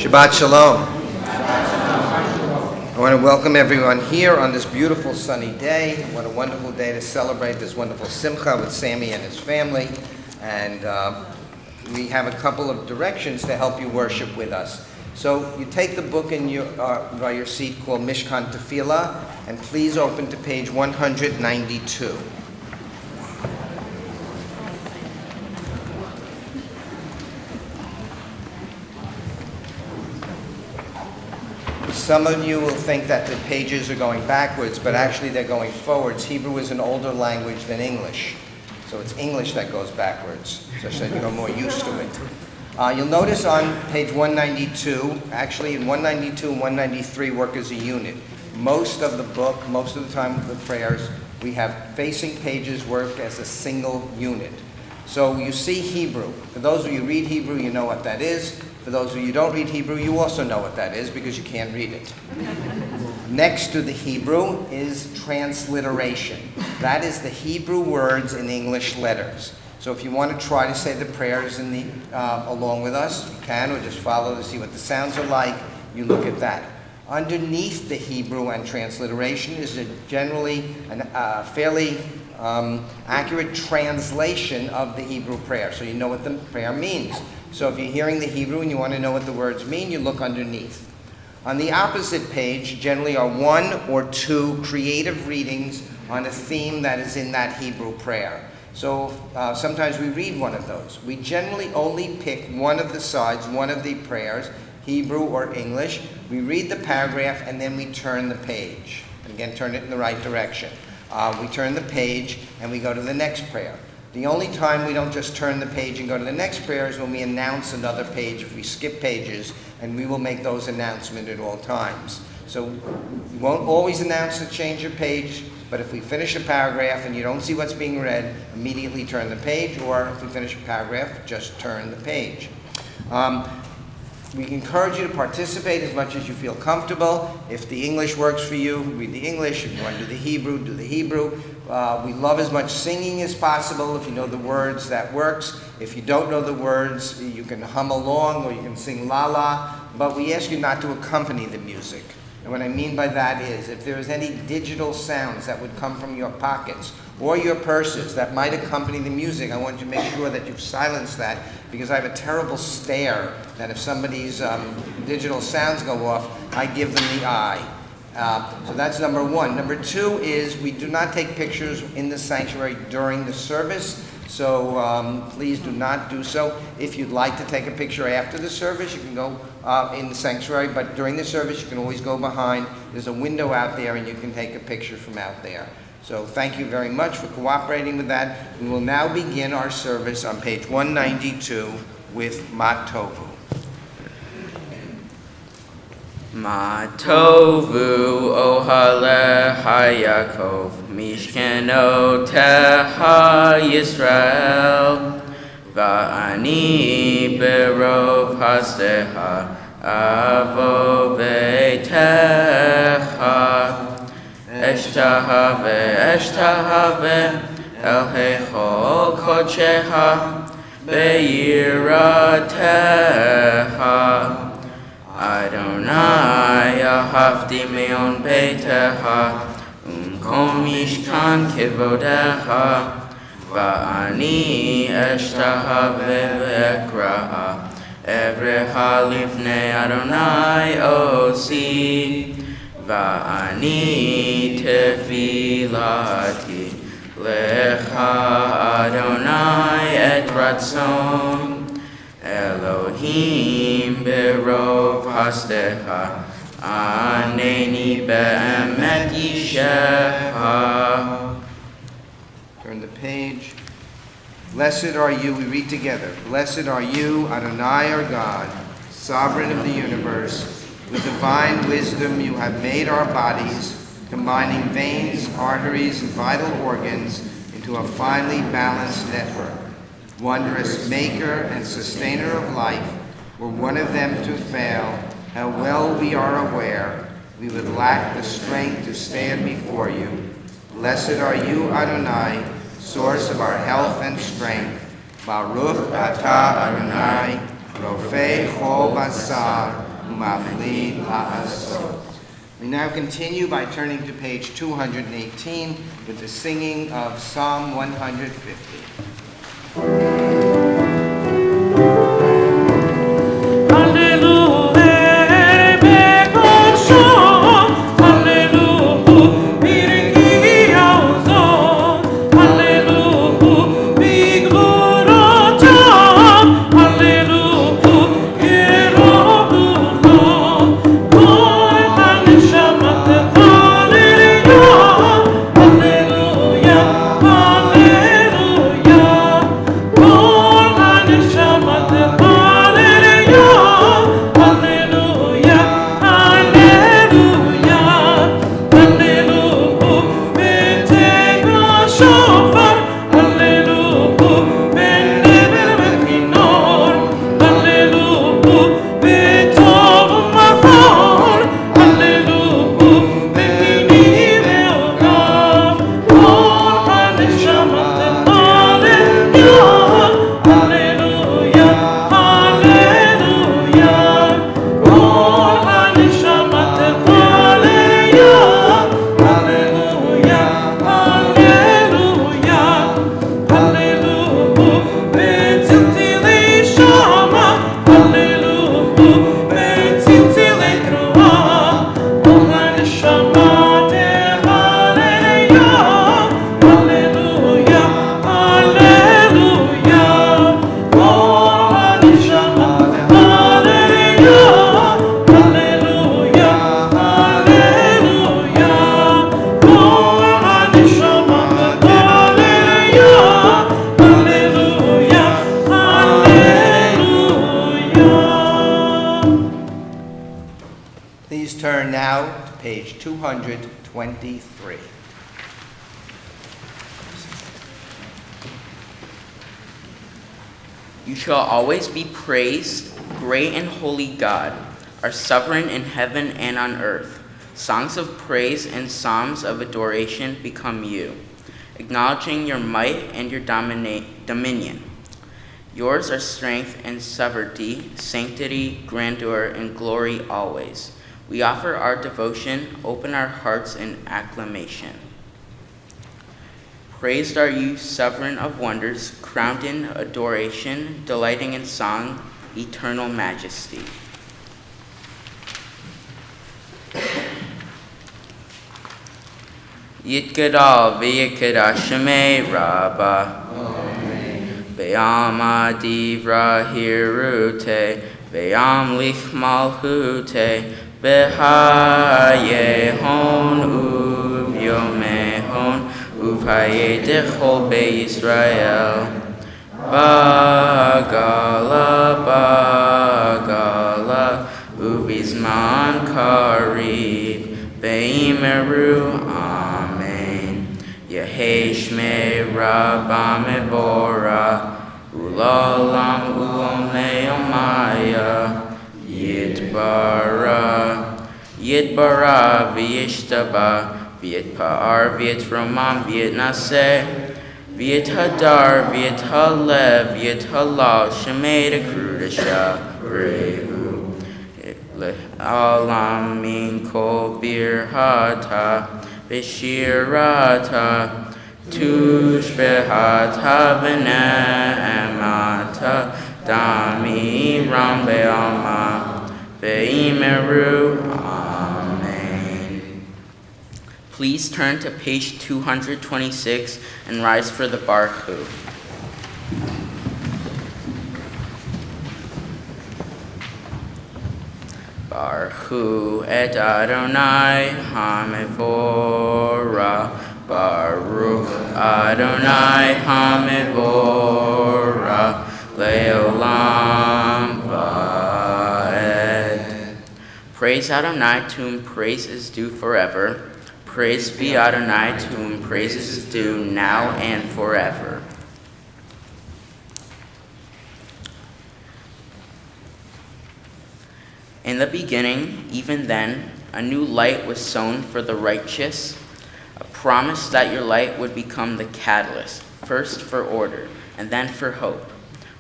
Shabbat Shalom. I want to welcome everyone here on this beautiful sunny day. What a wonderful day to celebrate this wonderful simcha with Sammy and his family. And we have a couple of directions to help you worship with us. So you take the book in by your seat called Mishkan Tefillah, and please open to page 192. Some of you will think that the pages are going backwards, but actually they're going forwards. Hebrew is an older language than English, so it's English that goes backwards, so that you're more used to it. You'll notice on page 192, actually in 192 and 193 work as a unit. Most of the book, most of the time the prayers, we have facing pages work as a single unit. So you see Hebrew. For those of you who read Hebrew, you know what that is. For those of you who don't read Hebrew, you also know what that is because you can't read it. Next to the Hebrew is transliteration. That is the Hebrew words in English letters. So if you want to try to say the prayers along with us, you can, or just follow to see what the sounds are like. You look at that. Underneath the Hebrew and transliteration is generally a fairly accurate translation of the Hebrew prayer, so you know what the prayer means. So if you're hearing the Hebrew and you want to know what the words mean, you look underneath. On the opposite page generally are one or two creative readings on a theme that is in that Hebrew prayer. So sometimes we read one of those. We generally only pick one of the sides, one of the prayers, Hebrew or English. We read the paragraph and then we turn the page. And again, turn it in the right direction. We turn the page and we go to the next prayer. The only time we don't just turn the page and go to the next prayer is when we announce another page, if we skip pages, and we will make those announcements at all times. So we won't always announce to change your page, but if we finish a paragraph and you don't see what's being read, immediately turn the page, or if we finish a paragraph, just turn the page. We encourage you to participate as much as you feel comfortable. If the English works for you, read the English. If you want to do the Hebrew, do the Hebrew. We love as much singing as possible. If you know the words, that works. If you don't know the words, you can hum along or you can sing la-la. But we ask you not to accompany the music. And what I mean by that is, if there is any digital sounds that would come from your pockets or your purses that might accompany the music, I want you to make sure that you've silenced that, because I have a terrible stare that if somebody's digital sounds go off, I give them the eye. So that's number one. Number two is we do not take pictures in the sanctuary during the service, so please do not do so. If you'd like to take a picture after the service, you can go in the sanctuary, but during the service you can always go behind. There's a window out there and you can take a picture from out there. So thank you very much for cooperating with that. We will now begin our service on page 192 with Ma Tovu. Ma tovu ohalecha Yaakov, mishkenotecha Yisrael, va'ani berov hasdecha avo veitecha, eshtahave el heichol kodshecha be'yiratecha. Adonai ahavti me'on beitecha umkom mishkan kivodecha va'ani eshtahave ve'ekra'a evrecha lifnei Adonai osi va'ani tefilati lecha Adonai et ratzon Elohim berov hasdecha, aneni be'emet yishecha. Turn the page. Blessed are you, we read together. Blessed are you, Adonai our God, sovereign of the universe. With divine wisdom you have made our bodies, combining veins, arteries, and vital organs into a finely balanced network. Wondrous maker and sustainer of life, were one of them to fail, how well we are aware we would lack the strength to stand before you. Blessed are you, Adonai, source of our health and strength. Baruch atah Adonai, rofei chol basar, umafli la'asot. We now continue by turning to page 218 with the singing of Psalm 150. Please turn now to page 223. You shall always be praised, great and holy God, our sovereign in heaven and on earth. Songs of praise and psalms of adoration become you, acknowledging your might and your dominion. Yours are strength and sovereignty, sanctity, grandeur, and glory always. We offer our devotion, open our hearts in acclamation. Praised are you, sovereign of wonders, crowned in adoration, delighting in song, eternal majesty. Yitgadal v'yikadash shemei Rabbah. Ve'am adivra hirute, ve'am lich malhute, V'hayehon uvyomehon uvhayedechol be'Yisrael. Bagala uvizman karib ve'imeru amen. Yehei shmei Rabbah mebora ulalam u'omeomaya. Yitbara v'yishtaba v'yitpa'ar v'yitromam v'yitnaseh v'yithadar v'yithalev v'yithalal shemei dekrudasha rehu le'alam min kol birhata v'shirata tushbehata v'ne'emata dami ram be'alma ve'imeru. Amen. Please turn to page 226 and rise for the Baruch Hu. Baruch Hu et Adonai hamevora, Baruch Adonai Hamidvora Leolam Vaed. Praise Adonai, to whom praise is due forever. Praise be Adonai, to whom praise is due now and forever. In the beginning, even then, a new light was sown for the righteous, a promise that your light would become the catalyst, first for order, and then for hope.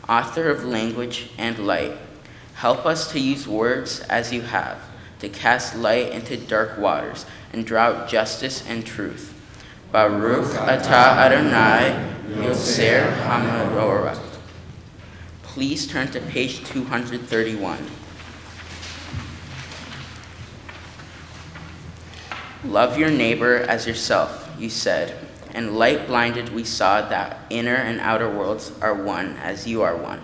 Author of language and light, help us to use words as you have, to cast light into dark waters, and draw out justice and truth. Baruch atah Adonai Yotzer HaMeorot. Please turn to page 231. Love your neighbor as yourself, you said, and light blinded we saw that inner and outer worlds are one as you are one.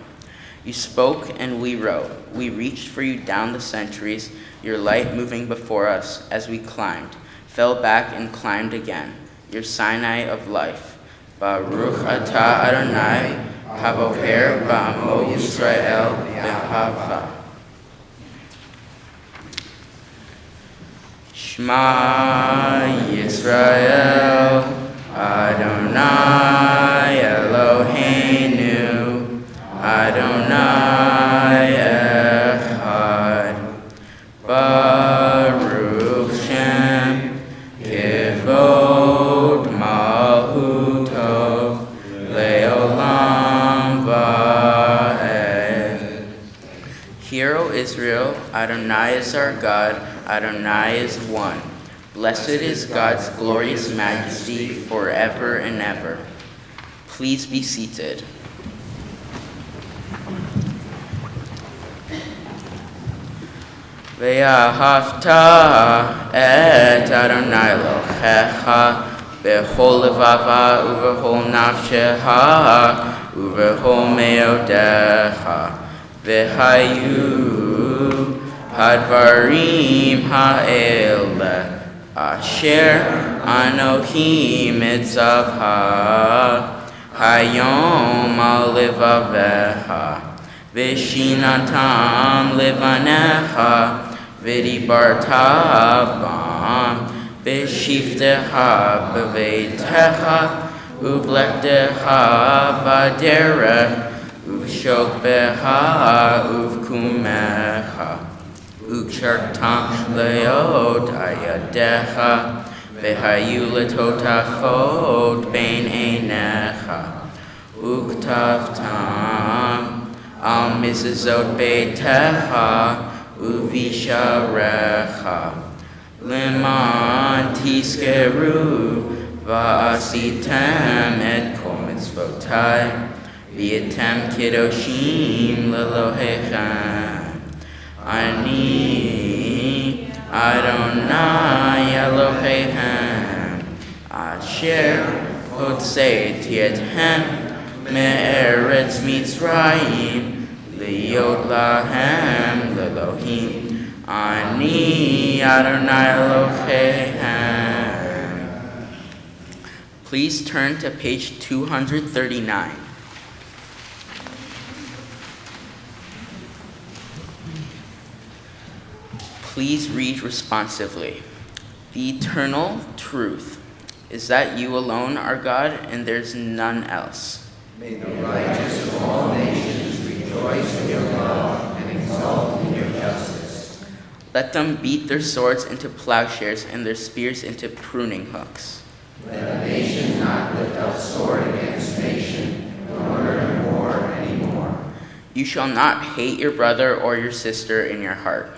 You spoke and we wrote. We reached for you down the centuries, your light moving before us as we climbed, fell back and climbed again, your Sinai of life. Baruch atah Adonai, haboher ba'amo Yisrael behava. Shema Yisrael, Adonai Eloheinu, Adonai Echad. Baruch Shem, Kivod Malchutov, Leolam Vaed. Hear, O Israel, Adonai is our God, Adonai is one. Blessed is God's glorious majesty forever and ever. Please be seated. Ve'ahavta et Adonai Elohecha b'chol levava u'b'chol nafshecha u'b'chol me'odecha v'hayu hadvarim ha'ele asher anochi mitzavha hayom al levavecha v'shinatam levanecha v'dibarta bam v'shiftecha b'veitecha u'blektecha b'derech u'shokbecha u'vkumecha u'kshartam leot ayadecha v'hayu letotachot bein einecha u'ktavtam al mizazot beitecha u'visharecha leman tiskeru va'asitem et kol mitzvotai v'yetem kiddoshim lelohechem. Ani Adonai Elohechem asher hotzei etchem me'eretz Mitzrayim liot lahem lelohim. Ani Adonai Elohechem. Please turn to page 239. Please read responsively. The eternal truth is that you alone are God and there's none else. May the righteous of all nations rejoice in your love and exult in your justice. Let them beat their swords into plowshares and their spears into pruning hooks. Let a nation not lift up sword against nation, nor learn war anymore. You shall not hate your brother or your sister in your heart.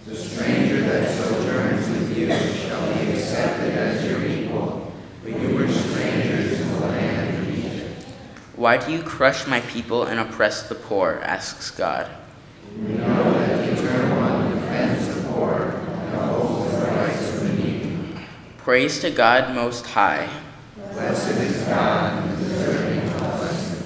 The stranger that sojourns with you shall be accepted as your equal, but you were strangers in the land of Egypt. Why do you crush my people and oppress the poor? Asks God. We know that the Eternal One defends the poor and upholds the rights of the needy. Praise to God Most High. Blessed is God, deserving of blessing.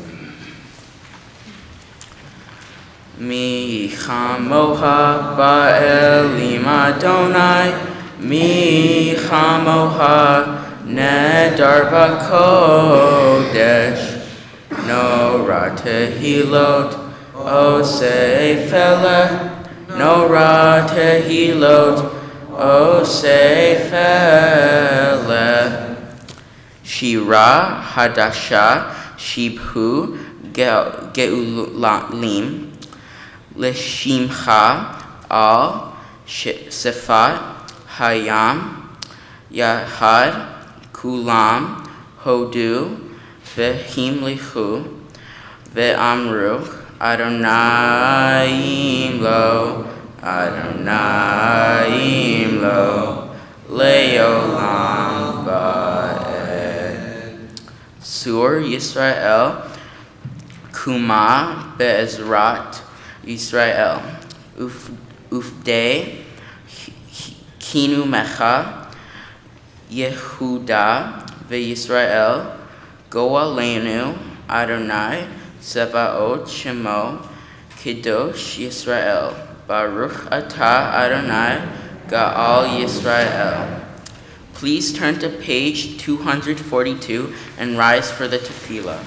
Mi chamoha ba'elim Adonai, mi chamoha Nedar Bakodesh, Nora Tehilot, Osei Fele, Nora Tehilot, Osei Fele. Shira Hadasha, Shibhu Geulim, Leshimcha Al Sefat Hayam Yahad Kulam Hodu Vehim Lichu Ve'amru Adonai Lo Adonai Lo Leolam Va'ed. Sur Yisrael Kuma Be'ezrat Yisrael Ufdei Kinu Mecha Yehuda veYisrael Goalenu Adonai Sevaot Shemo Kedosh Yisrael Baruch Atah Adonai Gaal Yisrael. Please turn to page 242 and rise for the tefillah.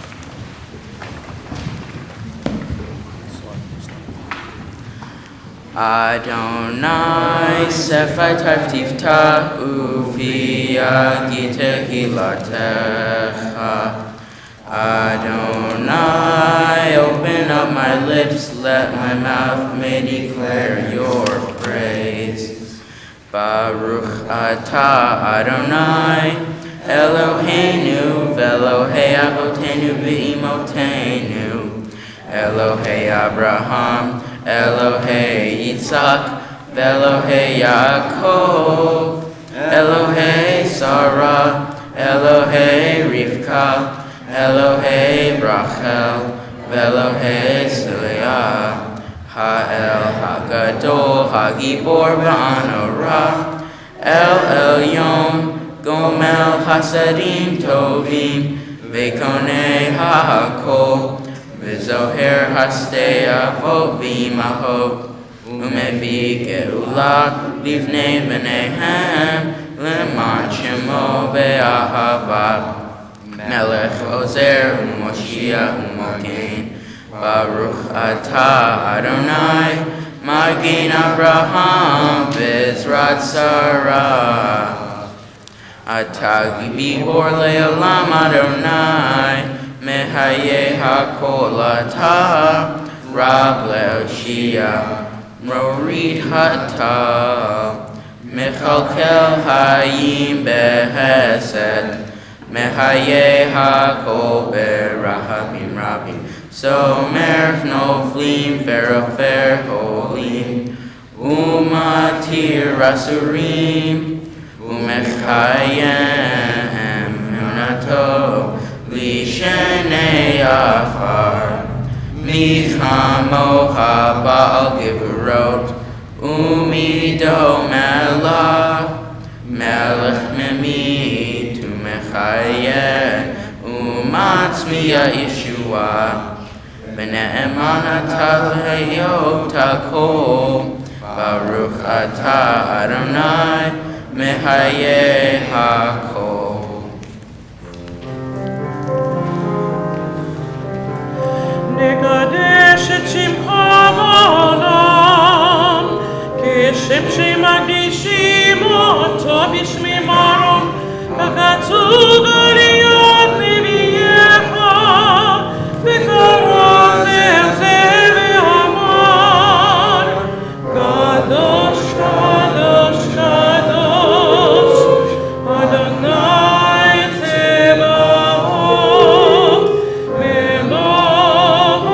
Adonai Sefatai Tifta Uvia Gitehilatecha. Adonai, open up my lips, let my mouth may declare your praise. Baruch Atah Adonai, Eloheinu, Velohei Avotenu Ve'imotenu, Elohei Abraham, Elohei Yitzhak, Elohei Yaakov, Elohei Sarah, Elohei Rivka, Elohei Rachel, Elohei Leah, Ha'el Hagadol, Hagibor Ba'anora, El Elyon, Gomel Hasadim Tovim, Vekonei Ha'akol, V'zoher Hastei Avot V'imahot, Umevi Geula, Livnei B'neihem, Leman Shemo Be'ahavat, Melech Ozer U'Moshiach U'Mogen, Baruch Atah Adonai, Magen Abraham V'Ezrat Sarah. Atah Gibor Le'olam Adonai, Mehaye HaKol Atah, Rab Le'Oshia, Morid Hatah, Mechalkel Hayim Behesed, Mehaye HaKol Berahabim Rabim, Somer Noflim Verafer Holim, Umatir Rasurim, Umechayem Munato, Lishenei Afar, Michamoha Baal Givrot, Umido Melach, Melech Memit, Umechayeh, Umatzmiya Yeshua, Bene'eman Atah Lehayot Takol, Baruch Atah Adonai, Mehaye HaKol. נקדש את שמך בעולם, כשם שמקדישים אותו בשמי מרום, ככתוב על יד נביאך, וקרא זה ואמר, קדוש קדוש קדוש, אדוני צבאות, מלוך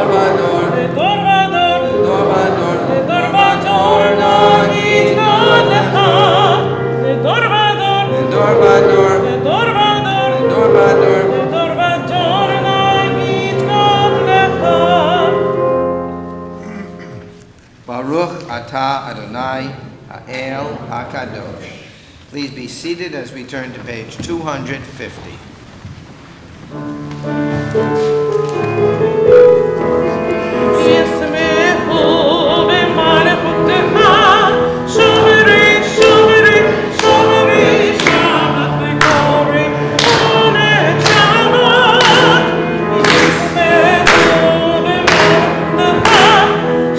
Dorvador, Dorvador, Dorvador, Dorvador, nagit God lecha. Dorvador, Dorvador, Dorvador, Dorvador. Dorvador, nagit God lecha. Baruch atah Adonai ha'el hakadosh. Please be seated as we turn to page 250. Yismechu b'malchutecha, shomeri, shomeri, shomeri, Shabbat v'korei, oneh Shabbat. Yismechu b'malchutecha,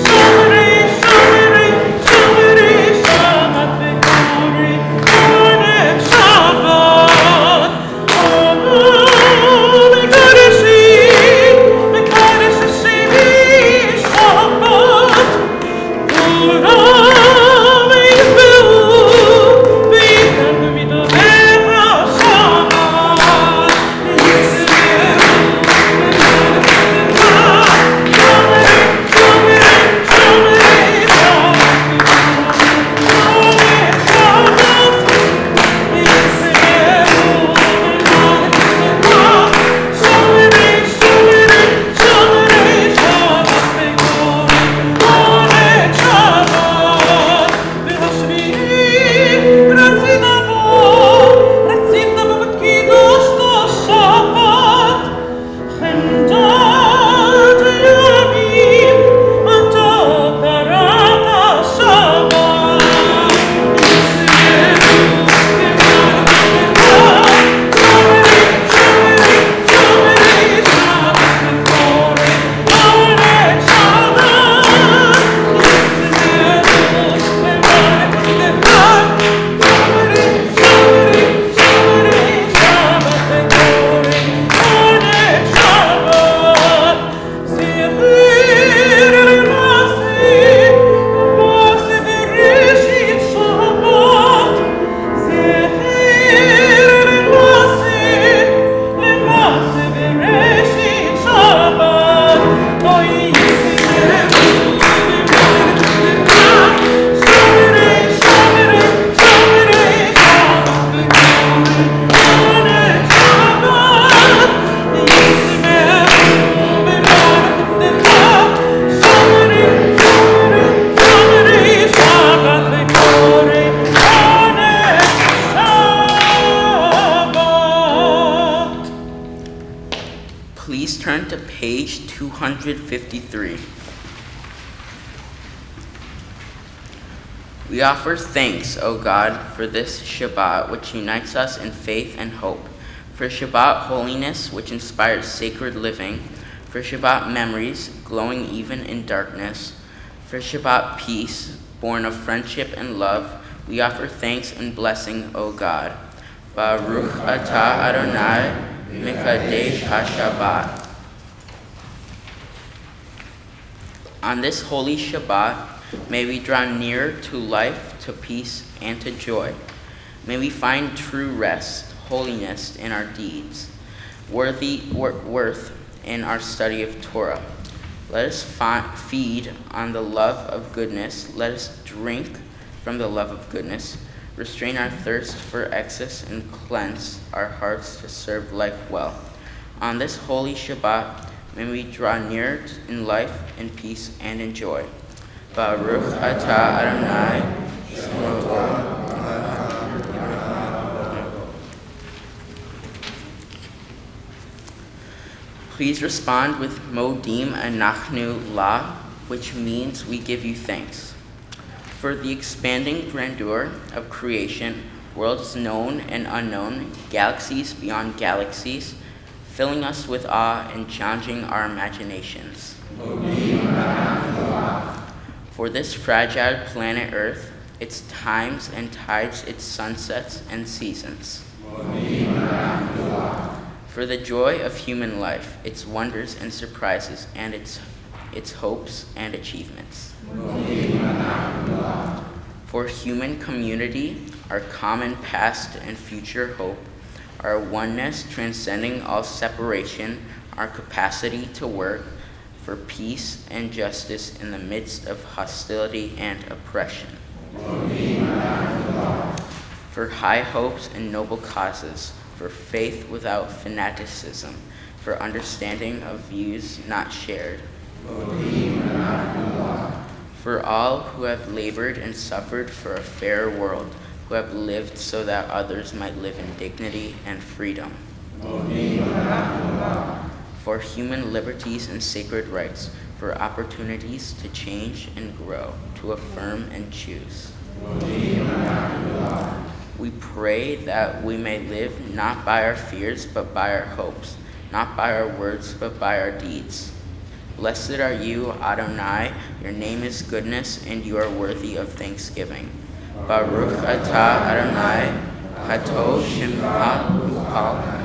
shomeri, shomeri, shomeri, Shabbat v'korei, oneh Shabbat. Oh, Mekadeshi, Mekadeshi, Shabbat. Kuram yizbehu, v'yitam midovecha Shabbat. Yisbehu, shomeri, shomeri, shomeri, Shabbat. Please turn to page 253. We offer thanks, O God, for this Shabbat, which unites us in faith and hope, for Shabbat holiness, which inspires sacred living, for Shabbat memories, glowing even in darkness, for Shabbat peace, born of friendship and love. We offer thanks and blessing, O God. Baruch atah Adonai, Mekadesh HaShabbat. On this holy Shabbat, may we draw near to life, to peace, and to joy. May we find true rest, holiness in our deeds, worth in our study of Torah. Let us feed on the love of goodness. Let us drink from the love of goodness. Restrain our thirst for excess and cleanse our hearts to serve life well. On this holy Shabbat, may we draw near in life, in peace, and in joy. Baruch atah Adonai. Please respond with Modim Anachnu La, which means we give you thanks. For the expanding grandeur of creation, worlds known and unknown, galaxies beyond galaxies, filling us with awe and challenging our imaginations. For this fragile planet Earth, its times and tides, its sunsets and seasons. For the joy of human life, its wonders and surprises, and its hopes and achievements. For human community, our common past and future hope, our oneness transcending all separation, our capacity to work, for peace and justice in the midst of hostility and oppression. For high hopes and noble causes, for faith without fanaticism, for understanding of views not shared. For all who have labored and suffered for a fair world, who have lived so that others might live in dignity and freedom. For human liberties and sacred rights, for opportunities to change and grow, to affirm and choose. We pray that we may live not by our fears, but by our hopes, not by our words, but by our deeds. Blessed are you, Adonai, your name is goodness, and you are worthy of thanksgiving. Baruch atah Adonai, hato shemah upal.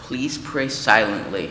Please pray silently.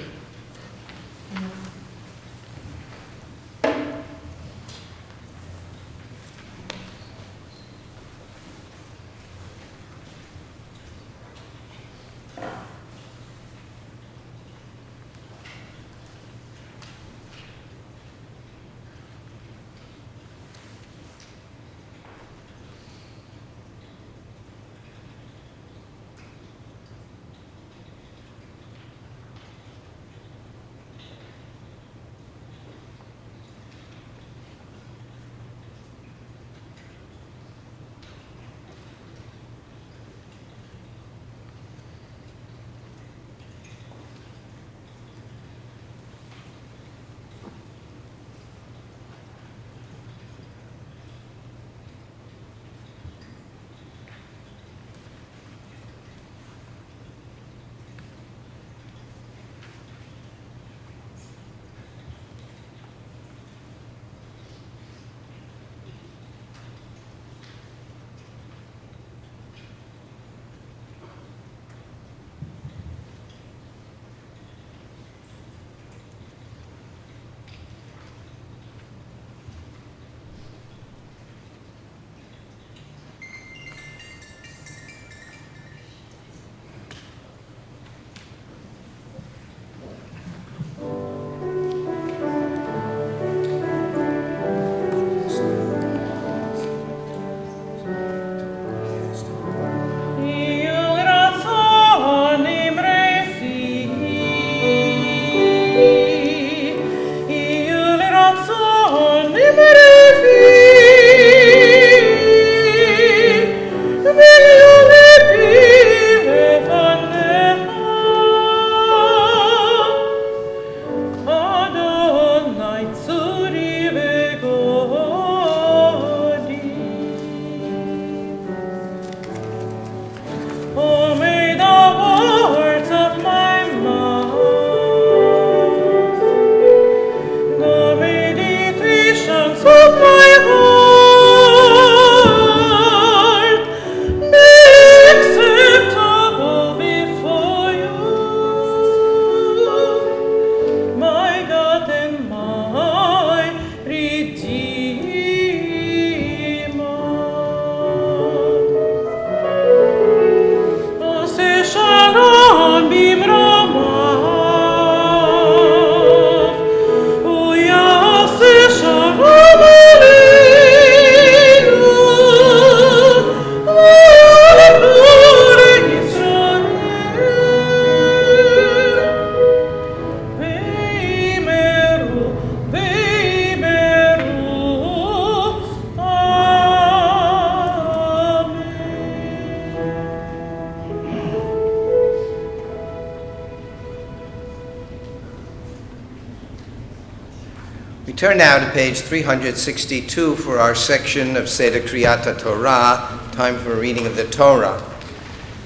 We turn now to page 362 for our section of Seder Kriyat Torah, time for a reading of the Torah.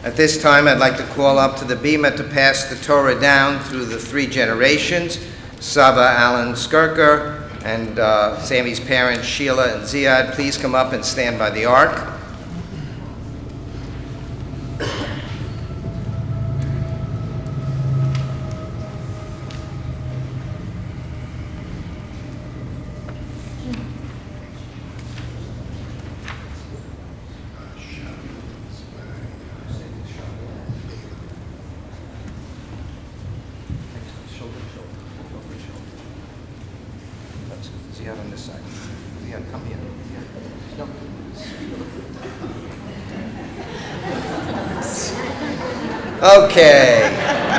At this time, I'd like to call up to the bima to pass the Torah down through the three generations, Saba Alan Skirker and Sammy's parents Sheila and Ziad. Please come up and stand by the ark. Ziad on this side. Ziad, come here. No. Okay.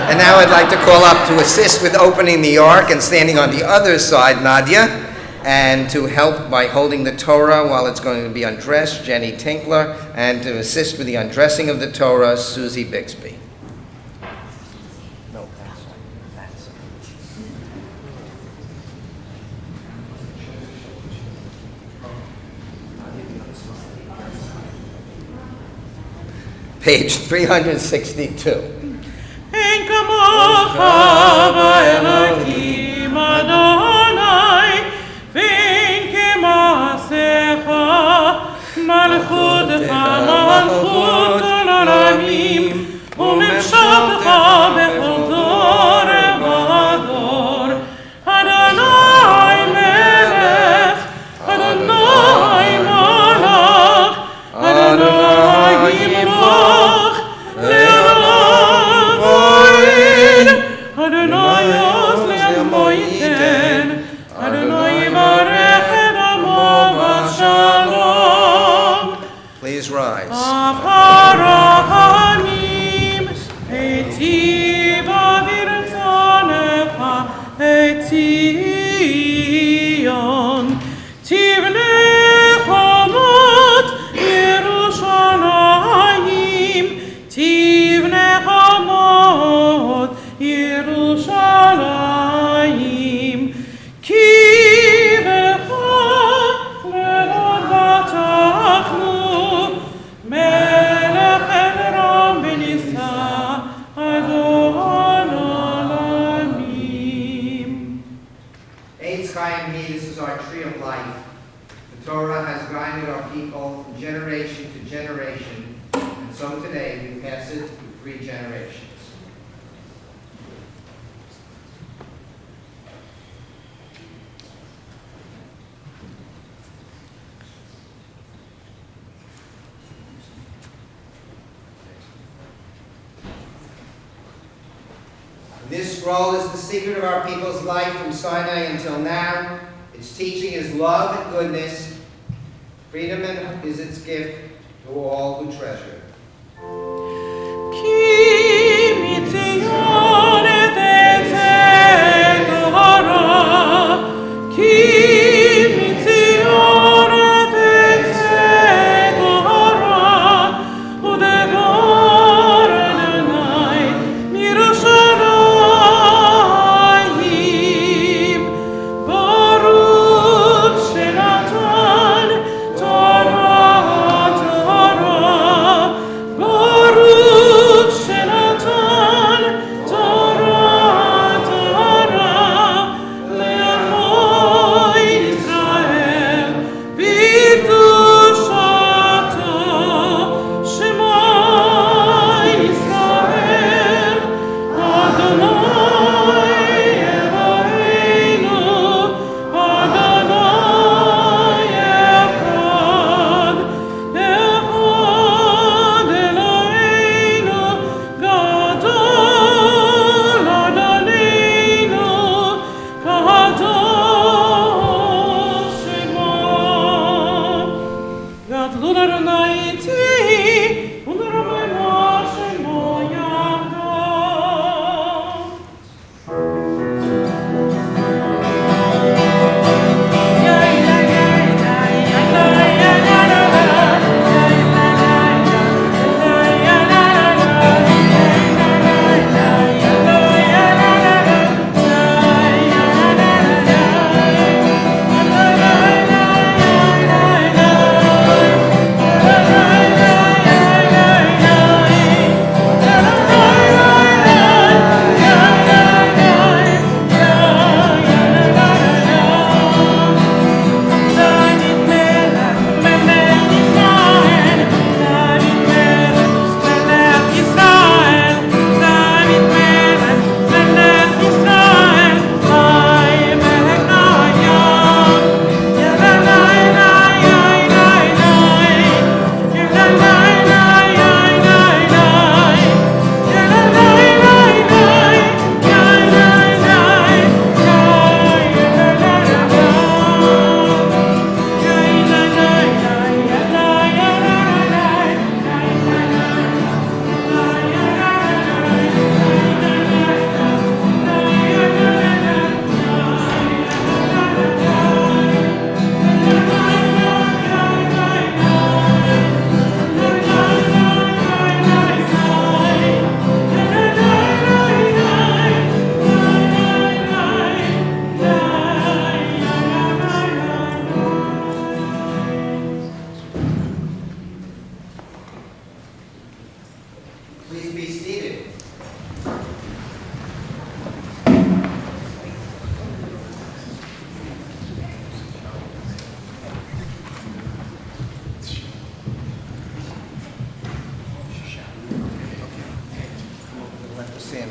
And now I'd like to call up to assist with opening the ark and standing on the other side, Nadia, and to help by holding the Torah while it's going to be undressed, Jenny Tinkler, and to assist with the undressing of the Torah, Susie Bixby. No, that side. That side. Page 362. En kamocha v'Elohim Adonai, v'en kemasecha, malchutecha malchut olamim, u'memshatecha bechol dor v'dor. Adonai melech, Adonai malach, Adonai yimloch, Adonai yos le'amo yiten, Adonai yivarech et amo b'shalom. Please rise. Avraham heitiv avirtzanecha et Zion, tivne chamot Yerushalayim, tivne chamot Yerushalayim, ki becha melech batachnu, melech enram benisa, Adon olamim. Eitz Chaim He, this is our tree of life. The Torah has guided our people from generation to generation, and so today we pass it through three generations. This scroll is the secret of our people's life from Sinai until now. Its teaching is love and goodness. Freedom is its gift to all who treasure it. Ki mitzion et etzet Torah, ki mitzion et etzet Torah, udevar Adonai mirushalayim, Baruch shenatan Torah, Baruch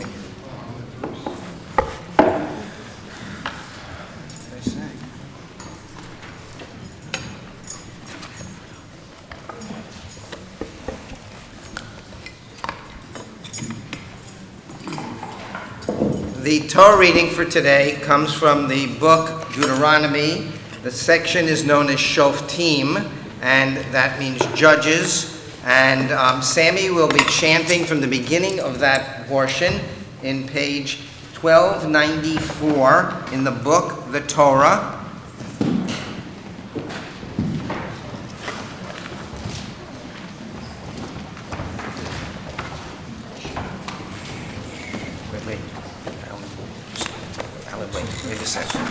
me. What did I say? The Torah reading for today comes from the book Deuteronomy. The section is known as Shoftim, and that means judges. And Sammy will be chanting from the beginning of that portion in page 1294 in the book, the Torah. Wait a second.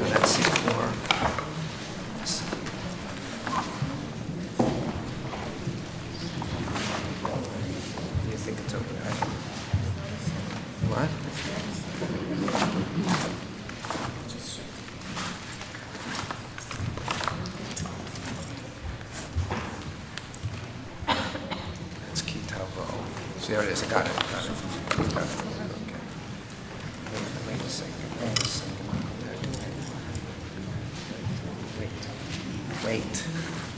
Let's see more. You think it's open, right? What? There it is. I got it. Okay. Wait a second.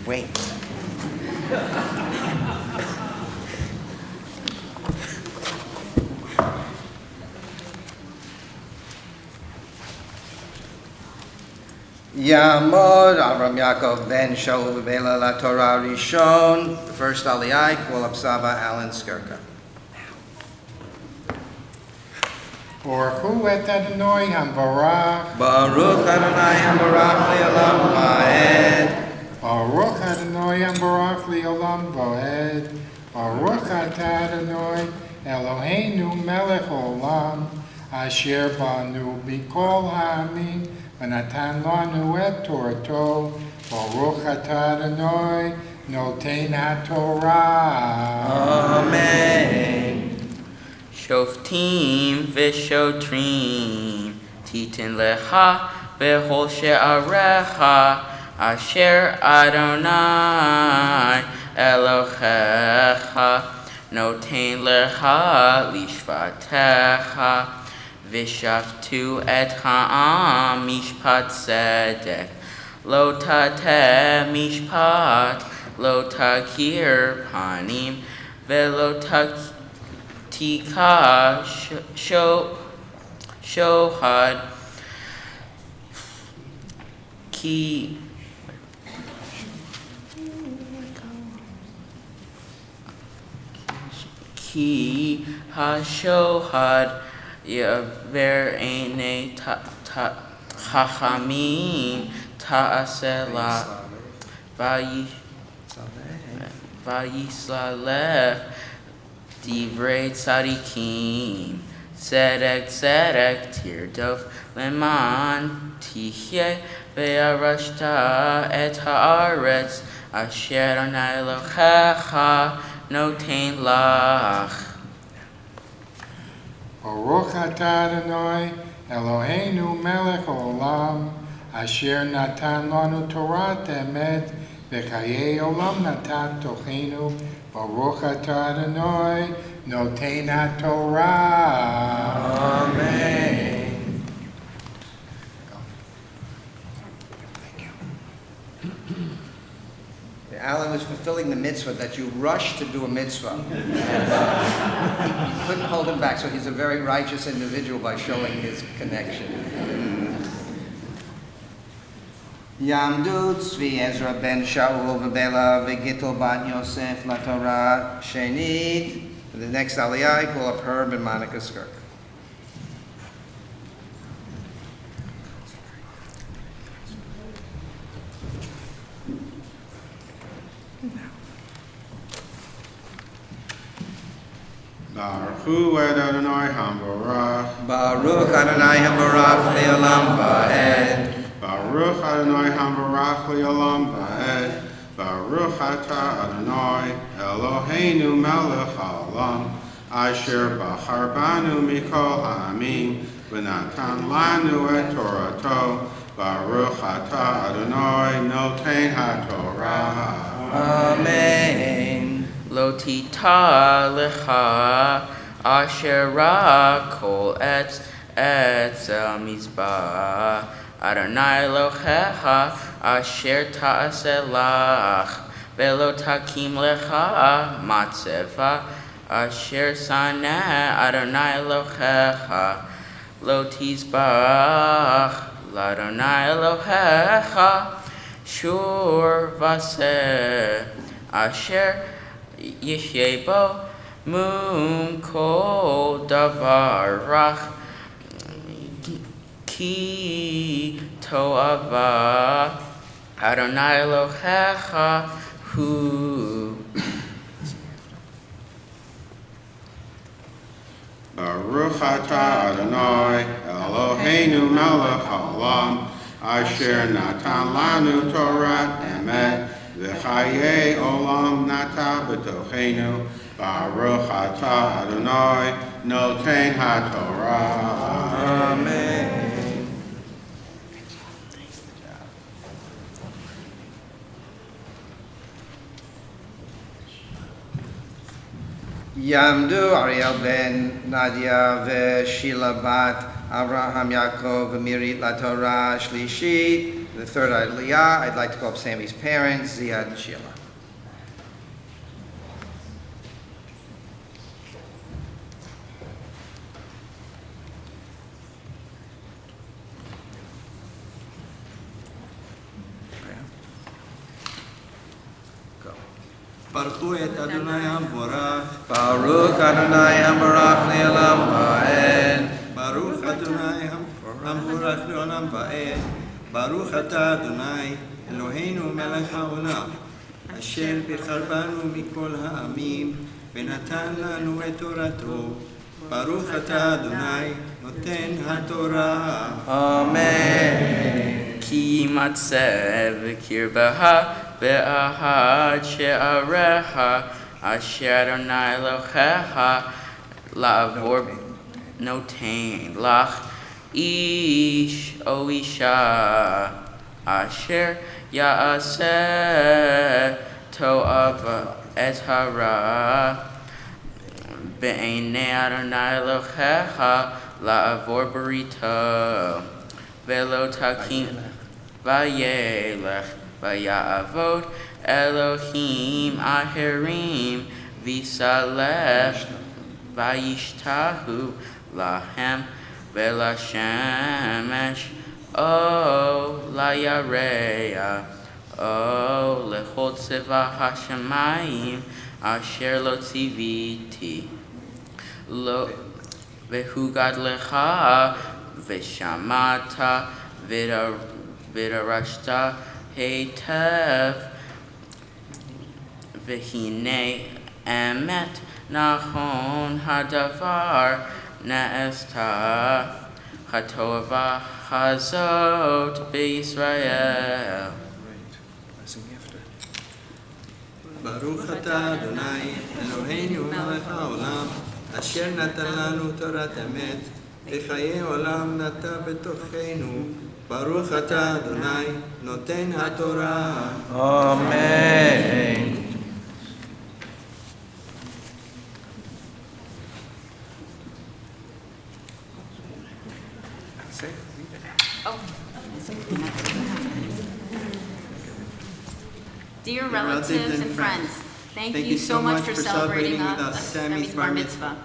Wait. Yamod Avram Yaakov ben Shaul Vela La Torah Rishon. The first Aliyah, Kualab Saba, Alan Skirka. Baruch et Adonai Hambarach. Baruch Adonai Hambarach Le'olam Va'ed. Baruch Adonai Hambarach Le'olam Va'ed. Baruch atah Adonai Eloheinu melech olam asher banu b'kol ha'amim v'natan lanu et Torato. Baruch atah Adonai noten ha'Torah. Amen. Shoftim v'shotrim, titin lecha b'chol she'arecha, asher Adonai Elohecha, noten lecha lishvatecha, v'shaftu et ha'am mishpat tzedek, lo tateh mishpat, lo takir panim, ve'lo takir Tika shohad ki ha-shohad yaver ene chachamim ta'asela vayislalef Divrei tzadikim, tzedek tirdof leman tichye ve'arashta et haaretz asher Adonai Elohecha noten lach. Baruch atah Adonai Eloheinu melech olam asher natan lanu Torat emet v'chayei olam natan tochenu. Baruch atah Adonai noten ha'Torah. Amen. Alan was fulfilling the mitzvah that you rush to do a mitzvah. You couldn't hold him back, so he's a very righteous individual by showing his connection. Yamdu Tzvi Ezra ben Shaul v'Bela v'Gittel bat Yosef la Torah Shenit. The next Aliyah, I call up Herb and Monica Skirk. Baruch Adonai Hambarach. Baruch Adonai Hambarach Le'olam Va'ed. Baruch Adonai Hambarach Le'olam Va'ed. Baruch atah Adonai Eloheinu melech haolam asher bachar banu mikol ha'amim v'natan lanu et Torato. Baruch atah Adonai noten haTorah. Amen. Lo tita lecha asher kol etz etzel mizbah. Adonai Elohecha asher ta'aseh lach. Velo takim lecha matzeva asher saneh Adonai Elohecha. Lo tizbach l'Adonai Elohecha shur vaseh asher yishe bo mum kol davar rach ki to'ava Adonai Elohecha hu. Baruch atah Adonai Eloheinu melech haolam asher natan lanu Torah emet v'chayei olam nata b'tochenu. Baruch atah Adonai noten haTorah. Amen. Yamdu Ariel ben Nadia veShila bat Abraham Yaakov v'Miri LaTorah Shlishit. The third Aliyah. I'd like to call up Sammy's parents, Ziad and Sheila. ברכו את אדוני המבורך, Baruch Adonai Hamarach Le'olam Va'ed. ברוך אדוני המבורך לעולם ועד, ברוך אתה אדוני אלוהינו מלך העולם, אשר בחר בנו מכל העמים ונתן לנו את תורתו. ברוך אתה אדוני נותן התורה. Amen. Ki matzeh v'kirbaha ve'ahad she'areha asher Adonai Elohecha la'avor noten lach ish o isha asher ya'aseh to'ava et hara be'enei Adonai Elohecha la'avor barito velo takim vayelech vayavod Elohim aherim v'salef vayishtahu lahem velashemesh o layareya o lechol tzeva hashemayim asher lo tziviti lo vehugad lecha v'shamata v'darashta heitev v'hinei emet nachon hadavar na'esta hatova hazot b'Yisrael. ברוך אתה אדוני אלוהינו מלך העולם, אשר נתן לנו תורת אמת וחיי עולם נטע בתוכנו. ברוך אתה אדוני נותן התורה. Amen. Dear relatives and friends, thank you so much for celebrating with us Sammy's bar mitzvah.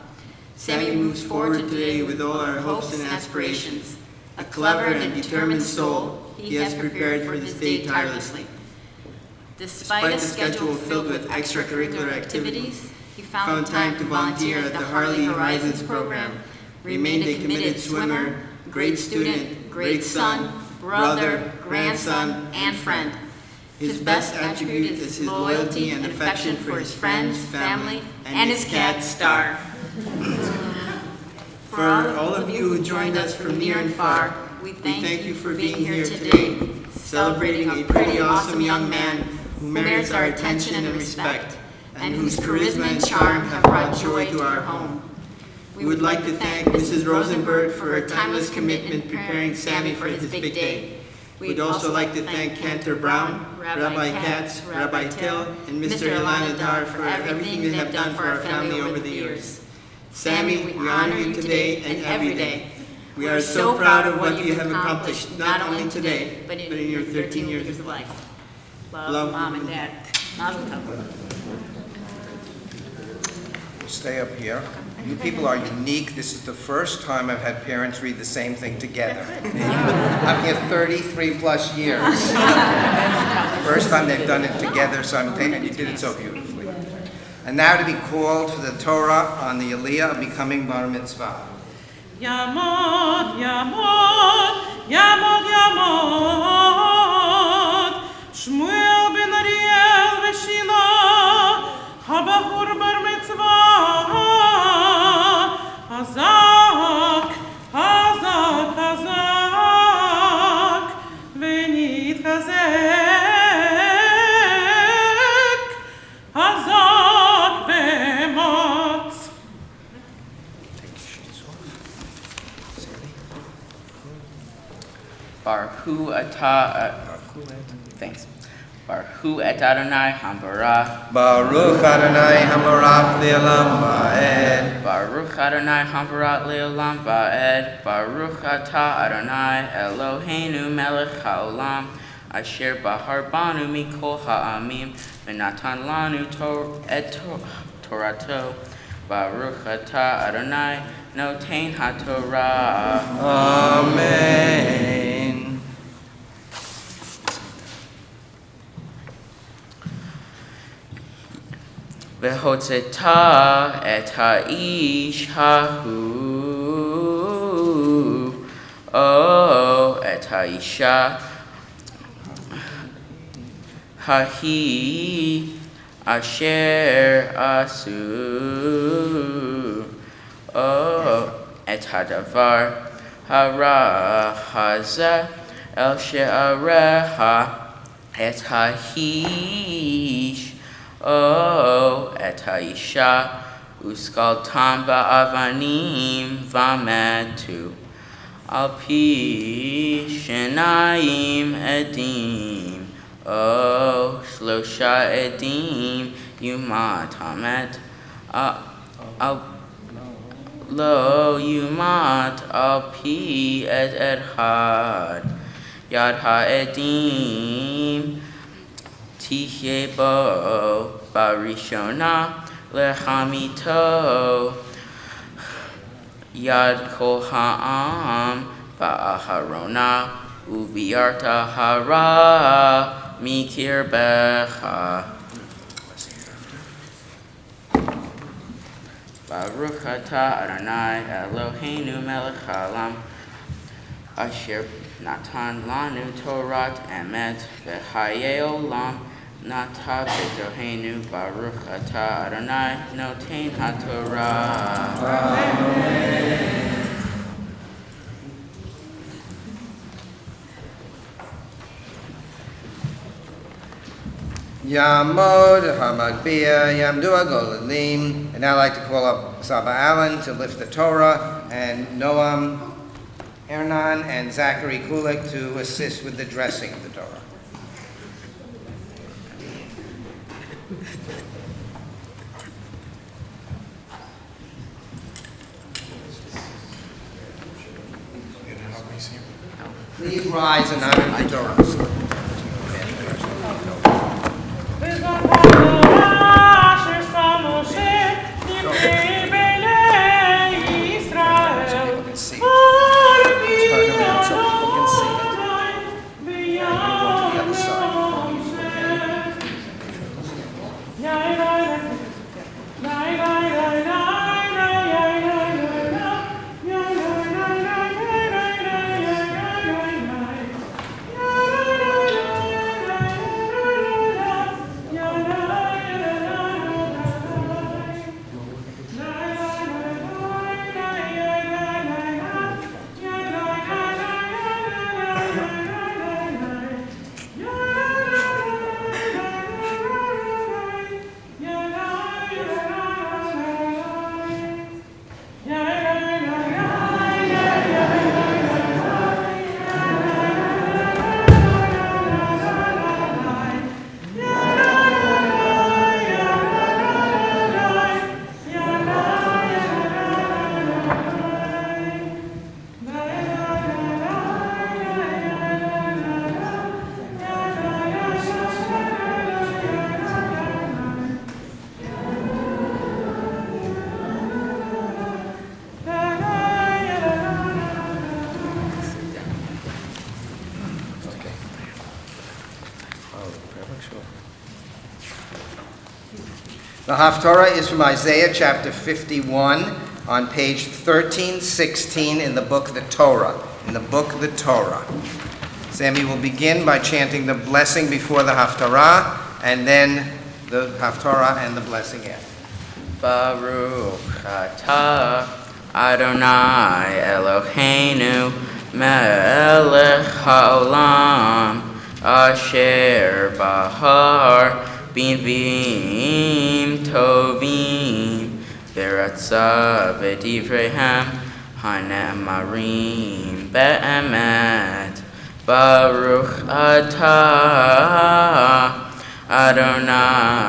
Sammy moves forward today with all our hopes and aspirations. A clever and determined soul, he has prepared for this day tirelessly. Despite a schedule filled with extracurricular activities, he found time to volunteer at the Harley Horizons program, remained a committed swimmer, great student, great son, brother, grandson, and friend. His best attribute is his loyalty and affection for his friends, family, and his cat, Star. For all of you who joined us from near and far, we thank you for being here today, celebrating a pretty awesome young man who merits our attention and respect, and whose charisma and charm have brought joy to our home. We would like to thank Mrs. Rosenberg for her timeless commitment preparing Sammy for his big day. We'd also like to thank Cantor Brown, Rabbi Katz, Rabbi Till, and Mr. Ilanadar for everything they have done for our family over the years. Sammy, we honor you today and every day. We are so proud of what you have accomplished, not only today, but in your 13 years of life. Love, Mom and Dad. Mazel tov. Stay up here. You people are unique. This is the first time I've had parents read the same thing together. I'm here 33 plus years. First time they've done it together simultaneously, and you did it so beautifully. And now to be called for the Torah on the Aliyah of becoming Bar Mitzvah. Yamod, Yamod, Yamod, Yamod. Shmuel ben Ariel v'Shila, Habachur bar mitzvah. Hazak, Hazak, Hazak, v'nit chazek, Hazak v'mot. Baruchu atah, thanks. Baruchu et Adonai Hambarah. Baruch Adonai Hamarach Le'olam Va'ed. Baruch Adonai Hambarat Le'olam Va'ed. Baruch atah Adonai Eloheinu Melech HaOlam. Asher bahar banu mikol ha'amim v'natan lanu Torato. Baruch atah Adonai noten haTorah. Amen. Vehotzeta et ha'ish hahu, o et ha'isha hahi asher asu, o et hadavar hara haza el she'areha et ha'ish, o et ha'isha uskaltam ba'avanim v'ametu al pi shenayim edim, o shlosha edim yumat hamet lo yumat al pi et had yad ha'edim Tihye bo barishona lehamito yad kol ha'am ba'aharona uviarta hara mikir becha. Baruch atah Adonai Eloheinu melech haolam asher natan lanu Torat emet v'chayei olam nata b'toheinu. Baruch atah Adonai noten haTorah. Amen. Yamod Hamagbiya Yamdu Agolalim. And now I'd like to call up Saba Allen to lift the Torah, and Noam Hernan and Zachary Kulik to assist with the dressing of the Torah. Please rise and honor the Torah. The Haftarah is from Isaiah chapter 51 on page 1316 in the book The Torah. In the book The Torah. Sammy will begin by chanting the blessing before the Haftarah, and then the Haftarah and the blessing after. Baruch atah Adonai Eloheinu melech haolam asher bahar b'nviim tovim v'ratzah v'divreihem hanemarim be'emet. Baruch atah Adonai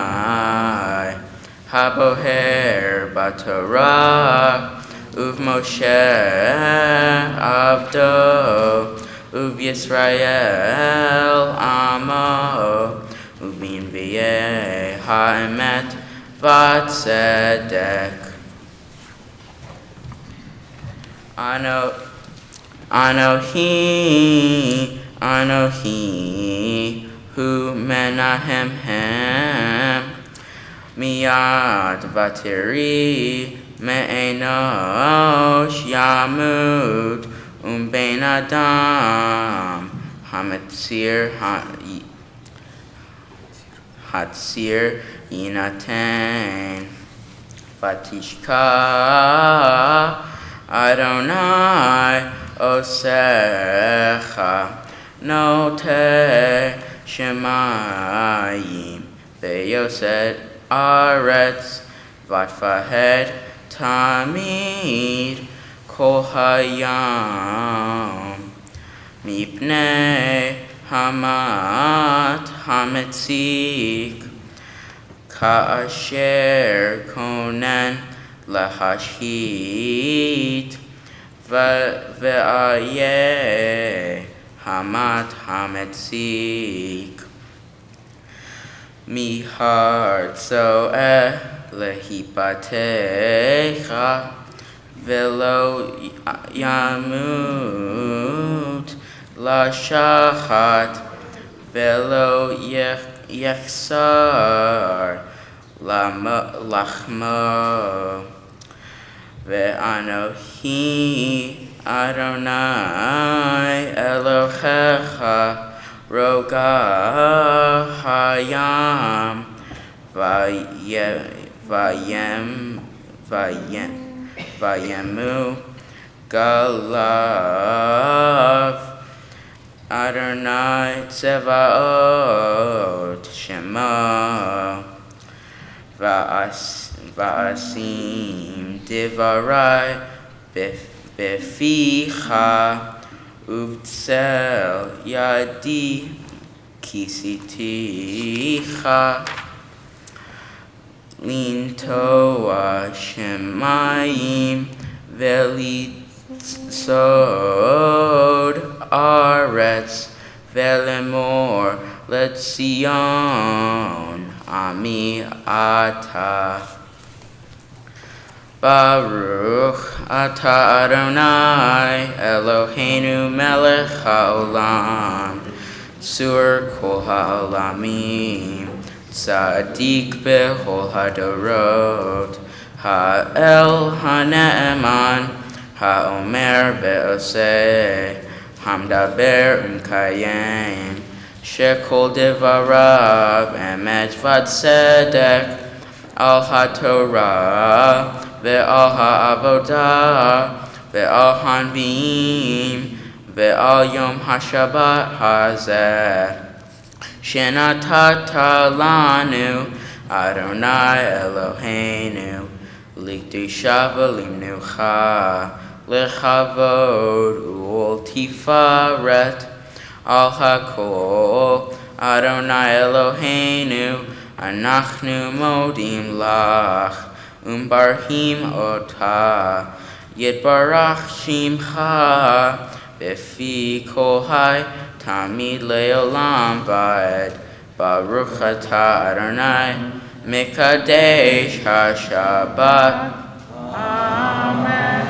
Haboher Batorah Uv Moshe Avdo Uv Yisrael Amo Uvin V'yeh Ha'emet V'tzedek. Anohi Hu Menahem Hem Miyad Vatiri Me'enosh Yamud Ben Adam Hamatzir Hatzir Yinaten Vatishka Adonai Osecha Note Shemayim Beyoset Aretz Vatfahed Tamid Kol Hayam Mipnei Hamat Hametzik Ka'asher Konen Lahashit Ve'ayeh Hamat Hametzik Mihar Zo'eh Lehipatecha Velo Yamut Lashachat Velo Yechsar Lachmo Ve'anohi Adonai Elohecha Roga Hayam Vayemu Galav Adonai Tzevaot Shema Va'asim Divarai Beficha Uvtzel Yadi Kisiticha Lintoa Shemayim Velitsod Aretz Velemor Letzion Ami Ata. Baruch Ata Adonai Eloheinu melech haolam Sur kol ha'olamim Tzadik bechol hadorot Ha'el ha'ne'eman Ha'omer be'oseh Hamdaber umkayem Shekol devarav emet v'tzedek Al ha'torah Ve'al ha'avodah, ve'al hanviim, ve'al yom ha'shabbat hazeh. Shenatata lanu, Adonai Eloheinu, likdusha v'limnucha, lechavod u'ol tifaret, al hakol, Adonai Eloheinu, anachnu modim lach. Umbarhim ota Yitbarach Shimcha Befi Kohai Tamid Leolam Vaed Baruch Ata Adonai Mekadesh HaShabbat. Amen.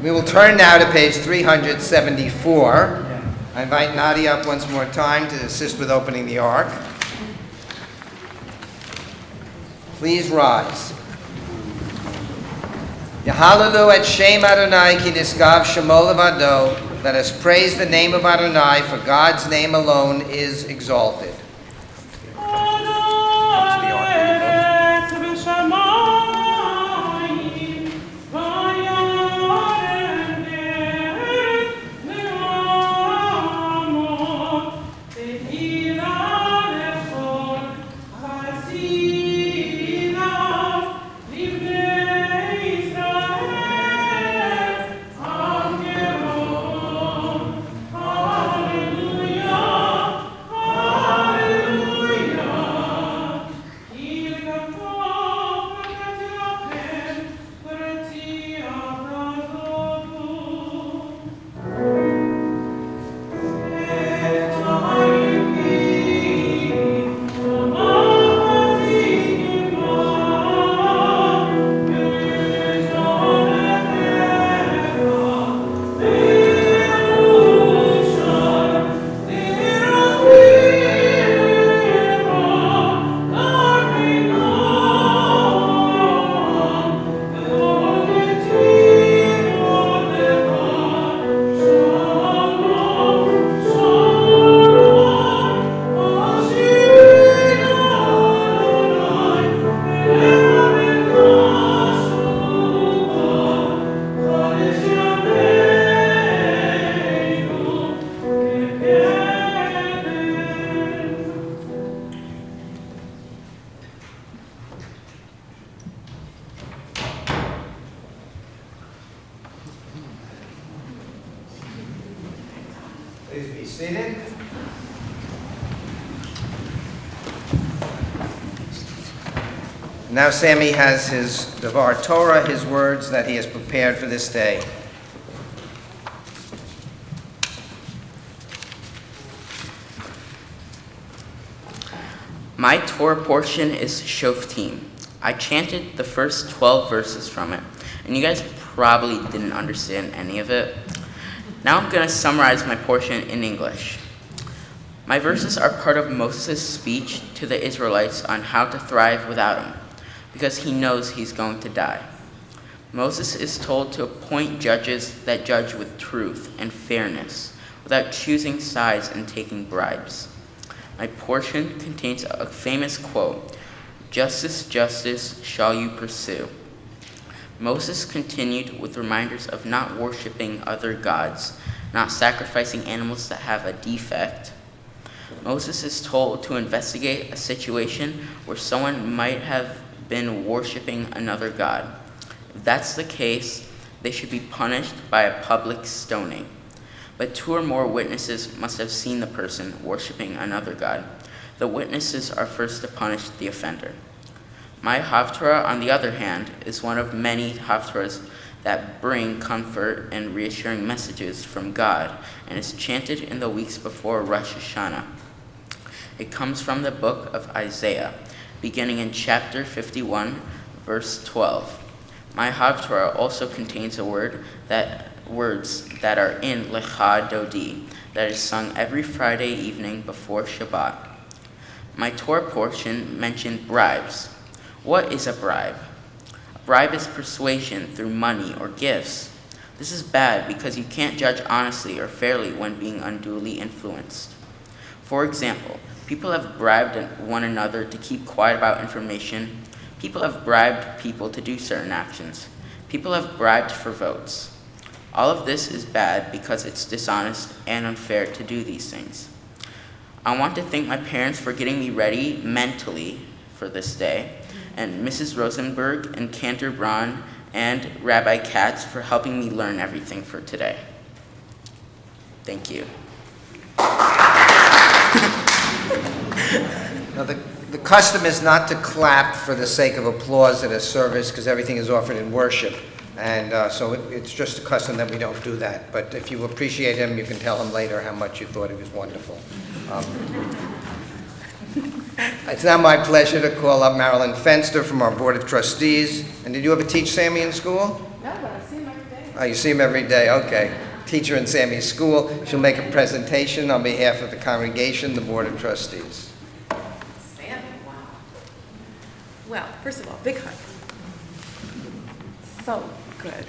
We will turn now to page 374. I invite Nadia up once more time to assist with opening the ark. Please rise. Yahalalu et Shem Adonai ki nisgav shemo levado. Let us praise the name of Adonai, for God's name alone is exalted. Please be seated. Now Sammy has his Devar Torah, his words that he has prepared for this day. My Torah portion is Shoftim. I chanted the first 12 verses from it, and you guys probably didn't understand any of it. Now I'm going to summarize my portion in English. My verses are part of Moses' speech to the Israelites on how to thrive without him, because he knows he's going to die. Moses is told to appoint judges that judge with truth and fairness, without choosing sides and taking bribes. My portion contains a famous quote, "Justice, justice shall you pursue." Moses continued with reminders of not worshiping other gods, not sacrificing animals that have a defect. Moses is told to investigate a situation where someone might have been worshiping another god. If that's the case, they should be punished by a public stoning. But 2 or more witnesses must have seen the person worshiping another god. The witnesses are first to punish the offender. My Haftarah, on the other hand, is one of many Haftarahs that bring comfort and reassuring messages from God and is chanted in the weeks before Rosh Hashanah. It comes from the book of Isaiah, beginning in chapter 51, verse 12. My Haftarah also contains words that are in Lecha Dodi, that is sung every Friday evening before Shabbat. My Torah portion mentioned bribes. What is a bribe? A bribe is persuasion through money or gifts. This is bad because you can't judge honestly or fairly when being unduly influenced. For example, people have bribed one another to keep quiet about information. People have bribed people to do certain actions. People have bribed for votes. All of this is bad because it's dishonest and unfair to do these things. I want to thank my parents for getting me ready mentally for this day, and Mrs. Rosenberg and Cantor Braun and Rabbi Katz for helping me learn everything for today. Thank you. Now, the custom is not to clap for the sake of applause at a service because everything is offered in worship. And so it's just a custom that we don't do that. But if you appreciate him, you can tell him later how much you thought he was wonderful. It's now my pleasure to call up Marilyn Fenster from our Board of Trustees. And did you ever teach Sammy in school? No, but I see him every day. Oh, you see him every day, okay. Teacher in Sammy's school. She'll make a presentation on behalf of the congregation, the Board of Trustees. Sammy, wow. Well, first of all, big hug. So good.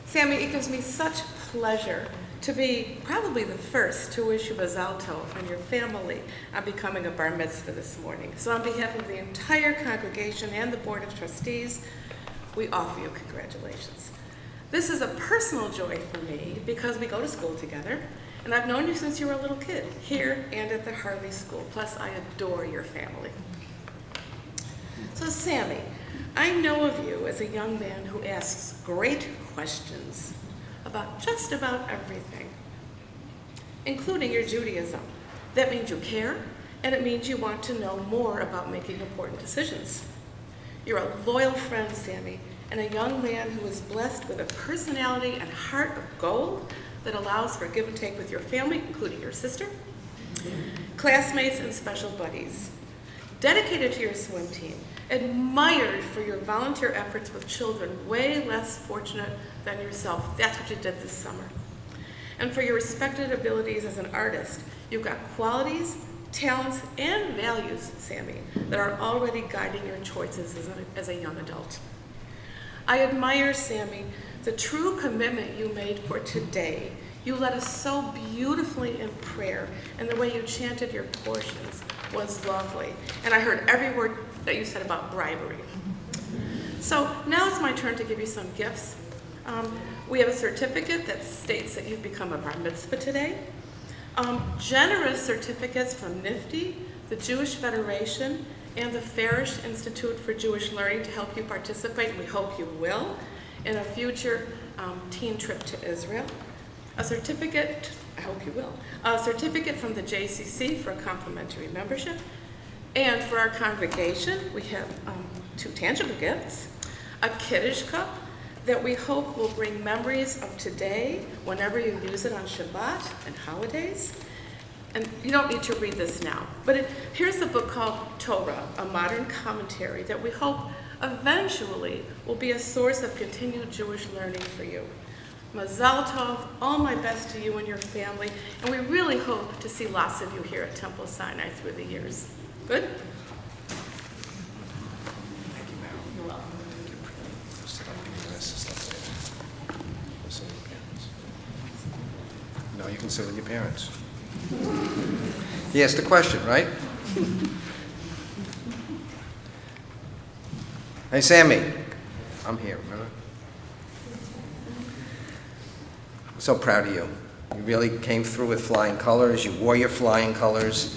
Sammy, it gives me such pleasure to be probably the first to wish you Mazal Tov and your family on becoming a bar mitzvah this morning. So on behalf of the entire congregation and the Board of Trustees, we offer you congratulations. This is a personal joy for me because we go to school together, and I've known you since you were a little kid, here and at the Harley School. Plus, I adore your family. So Sammy, I know of you as a young man who asks great questions about just about everything, including your Judaism. That means you care, and it means you want to know more about making important decisions. You're a loyal friend, Sammy, and a young man who is blessed with a personality and heart of gold that allows for give and take with your family, including your sister, classmates, and special buddies. Dedicated to your swim team, admired for your volunteer efforts with children way less fortunate than yourself. That's what you did this summer. And for your respected abilities as an artist, you've got qualities, talents, and values, Sammy, that are already guiding your choices as a young adult. I admire, Sammy, the true commitment you made for today. You led us so beautifully in prayer, and the way you chanted your portions was lovely. And I heard every word that you said about bribery. So now it's my turn to give you some gifts. We have a certificate that states that you've become a bar mitzvah today. Generous certificates from NIFTY, the Jewish Federation, and the Farish Institute for Jewish Learning to help you participate, and we hope you will, in a future teen trip to Israel. A certificate, I hope you will, a certificate from the JCC for a complimentary membership. And for our congregation, we have 2 tangible gifts. A Kiddush cup that we hope will bring memories of today whenever you use it on Shabbat and holidays. And you don't need to read this now, but here's a book called Torah, a modern commentary that we hope eventually will be a source of continued Jewish learning for you. Mazal Tov, all my best to you and your family, and we really hope to see lots of you here at Temple Sinai through the years. Good? Thank you, Mary. You're welcome. Sit up and give us stuff later. Sit with your parents. No, you can sit with your parents. He asked the question, right? Hey, Sammy. I'm here, remember? So proud of you. You really came through with flying colors. You wore your flying colors.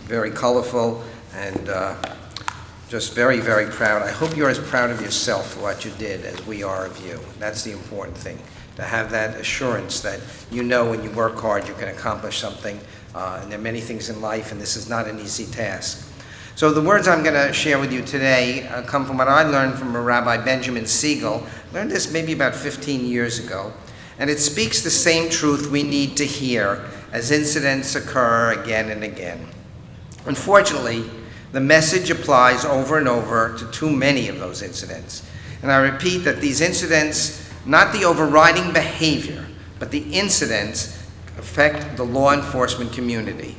Very colorful and just very, very proud. I hope you're as proud of yourself for what you did as we are of you. That's the important thing, to have that assurance that you know when you work hard you can accomplish something. And there are many things in life, and this is not an easy task. So the words I'm going to share with you today come from what I learned from Rabbi Benjamin Siegel. I learned this maybe about 15 years ago. And it speaks the same truth we need to hear as incidents occur again and again. Unfortunately, the message applies over and over to too many of those incidents. And I repeat that these incidents, not the overriding behavior, but the incidents affect the law enforcement community.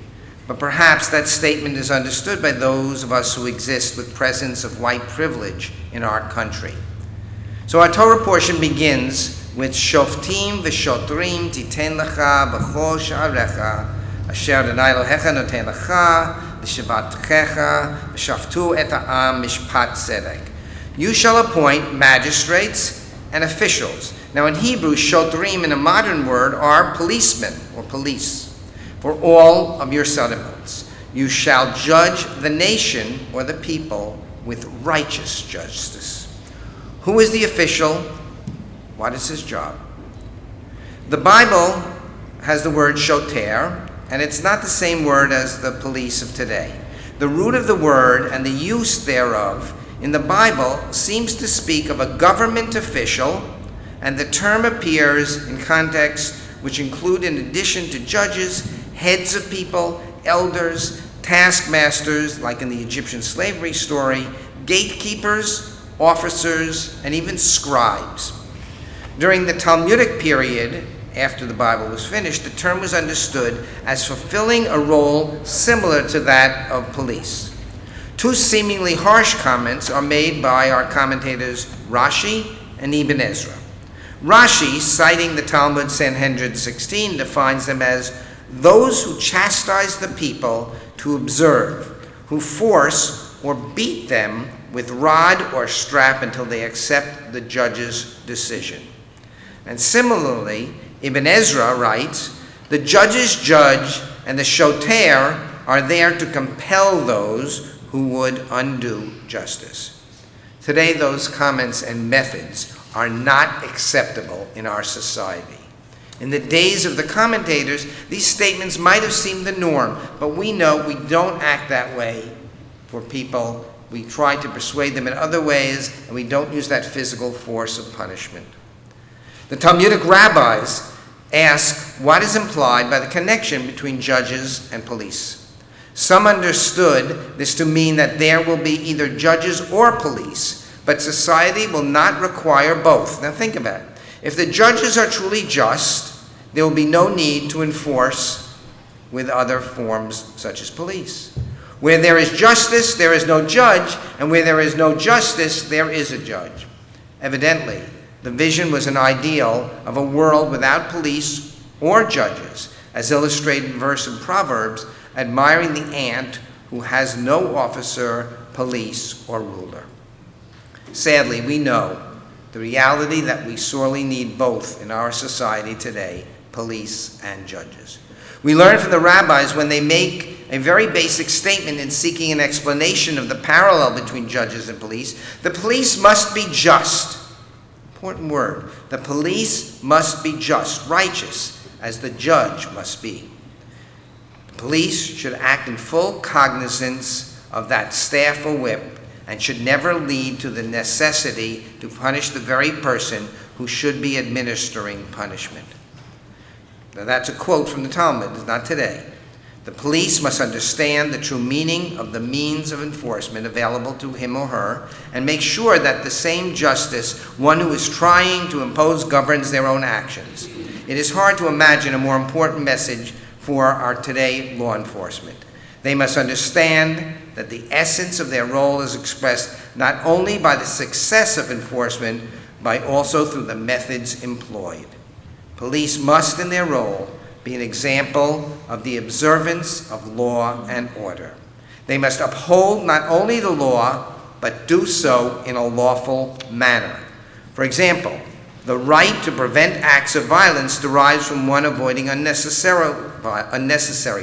But perhaps that statement is understood by those of us who exist with presence of white privilege in our country. So our Torah portion begins with Shoftim v'shotrim titen lecha b'chol sha'arecha asher Adonai Elohecha noten lecha v'shavatchecha v'shaftu et ha'am mishpat tzedek. You shall appoint magistrates and officials. Now in Hebrew, shotrim in a modern word are policemen or police for all of your settlements. You shall judge the nation or the people with righteous justice. Who is the official? What is his job? The Bible has the word shoter, and it's not the same word as the police of today. The root of the word and the use thereof in the Bible seems to speak of a government official, and the term appears in contexts which include, in addition to judges, heads of people, elders, taskmasters, like in the Egyptian slavery story, gatekeepers, officers, and even scribes. During the Talmudic period, after the Bible was finished, the term was understood as fulfilling a role similar to that of police. Two seemingly harsh comments are made by our commentators Rashi and Ibn Ezra. Rashi, citing the Talmud Sanhedrin 16, defines them as those who chastise the people to observe, who force or beat them with rod or strap until they accept the judge's decision. And similarly, Ibn Ezra writes, the judges judge and the shoter are there to compel those who would undo justice. Today, those comments and methods are not acceptable in our society. In the days of the commentators, these statements might have seemed the norm, but we know we don't act that way for people. We try to persuade them in other ways, and we don't use that physical force of punishment. The Talmudic rabbis ask what is implied by the connection between judges and police. Some understood this to mean that there will be either judges or police, but society will not require both. Now think about it. If the judges are truly just, there will be no need to enforce with other forms such as police. Where there is justice, there is no judge, and where there is no justice, there is a judge. Evidently, the vision was an ideal of a world without police or judges, as illustrated in verse in Proverbs, admiring the ant who has no officer, police, or ruler. Sadly, we know the reality that we sorely need both in our society today, police and judges. We learn from the rabbis when they make a very basic statement in seeking an explanation of the parallel between judges and police. The police must be just. Important word. The police must be just, righteous, as the judge must be. The police should act in full cognizance of that staff or whip and should never lead to the necessity to punish the very person who should be administering punishment. Now that's a quote from the Talmud, it's not today. The police must understand the true meaning of the means of enforcement available to him or her and make sure that the same justice one who is trying to impose governs their own actions. It is hard to imagine a more important message for our today law enforcement. They must understand that the essence of their role is expressed not only by the success of enforcement, but also through the methods employed. Police must, in their role, be an example of the observance of law and order. They must uphold not only the law, but do so in a lawful manner. For example, the right to prevent acts of violence derives from one avoiding unnecessary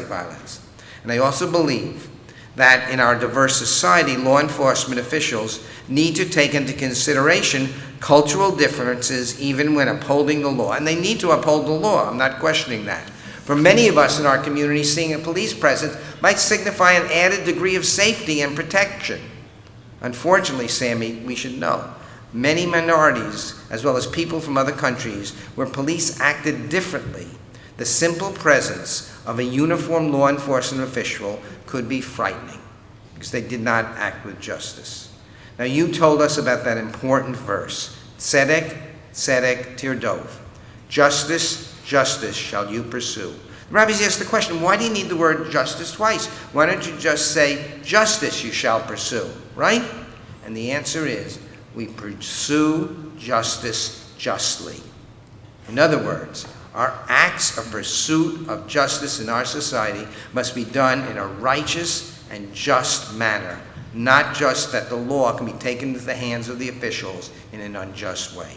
violence. And I also believe that in our diverse society, law enforcement officials need to take into consideration cultural differences even when upholding the law. And they need to uphold the law, I'm not questioning that. For many of us in our community, seeing a police presence might signify an added degree of safety and protection. Unfortunately, Sammy, we should know, many minorities, as well as people from other countries, where police acted differently, the simple presence of a uniformed law enforcement official could be frightening because they did not act with justice. Now, you told us about that important verse, Tzedek, Tzedek Tirdov. Justice, justice shall you pursue. The rabbis asked the question, why do you need the word justice twice? Why don't you just say, justice you shall pursue, right? And the answer is, we pursue justice justly. In other words, our acts of pursuit of justice in our society must be done in a righteous and just manner, not just that the law can be taken into the hands of the officials in an unjust way.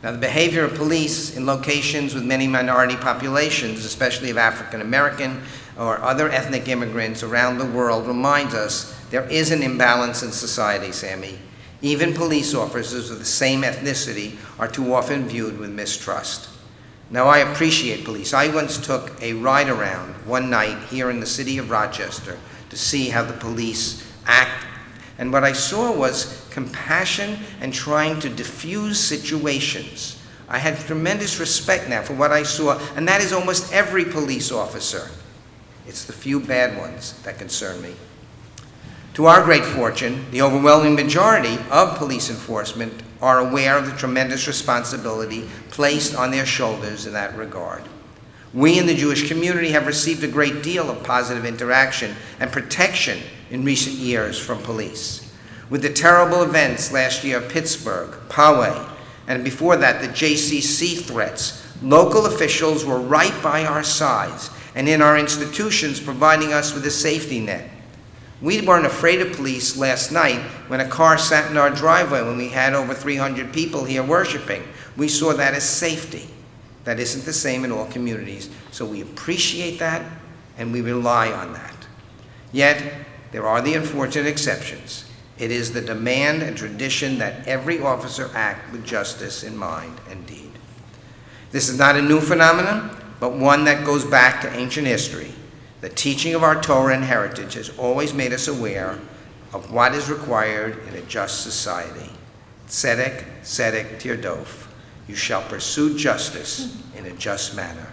Now, the behavior of police in locations with many minority populations, especially of African American or other ethnic immigrants around the world, reminds us there is an imbalance in society, Sammy. Even police officers of the same ethnicity are too often viewed with mistrust. Now, I appreciate police. I once took a ride around one night here in the city of Rochester to see how the police act. And what I saw was compassion and trying to diffuse situations. I had tremendous respect now for what I saw, and that is almost every police officer. It's the few bad ones that concern me. To our great fortune, the overwhelming majority of police enforcement are aware of the tremendous responsibility placed on their shoulders in that regard. We in the Jewish community have received a great deal of positive interaction and protection in recent years from police. With the terrible events last year of Pittsburgh, Poway, and before that the JCC threats, local officials were right by our sides and in our institutions providing us with a safety net. We weren't afraid of police last night when a car sat in our driveway when we had over 300 people here worshiping. We saw that as safety. That isn't the same in all communities, so we appreciate that and we rely on that. Yet, there are the unfortunate exceptions. It is the demand and tradition that every officer act with justice in mind and deed. This is not a new phenomenon, but one that goes back to ancient history. The teaching of our Torah and heritage has always made us aware of what is required in a just society. Tzedek, tzedek tirdof. You shall pursue justice in a just manner.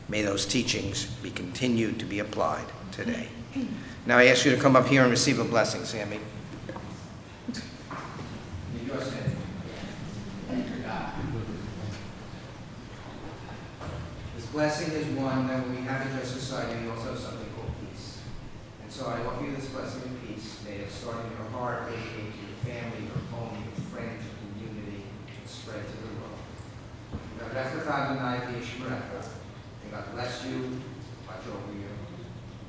May those teachings be continued to be applied today. Now I ask you to come up here and receive a blessing, Sammy. This blessing is one that when we have a just society, we also have something called peace. And so I offer you this blessing of peace. May it start in your heart, radiate to your family, your home, your friends, your community, and spread to the world. May God bless you, watch over you.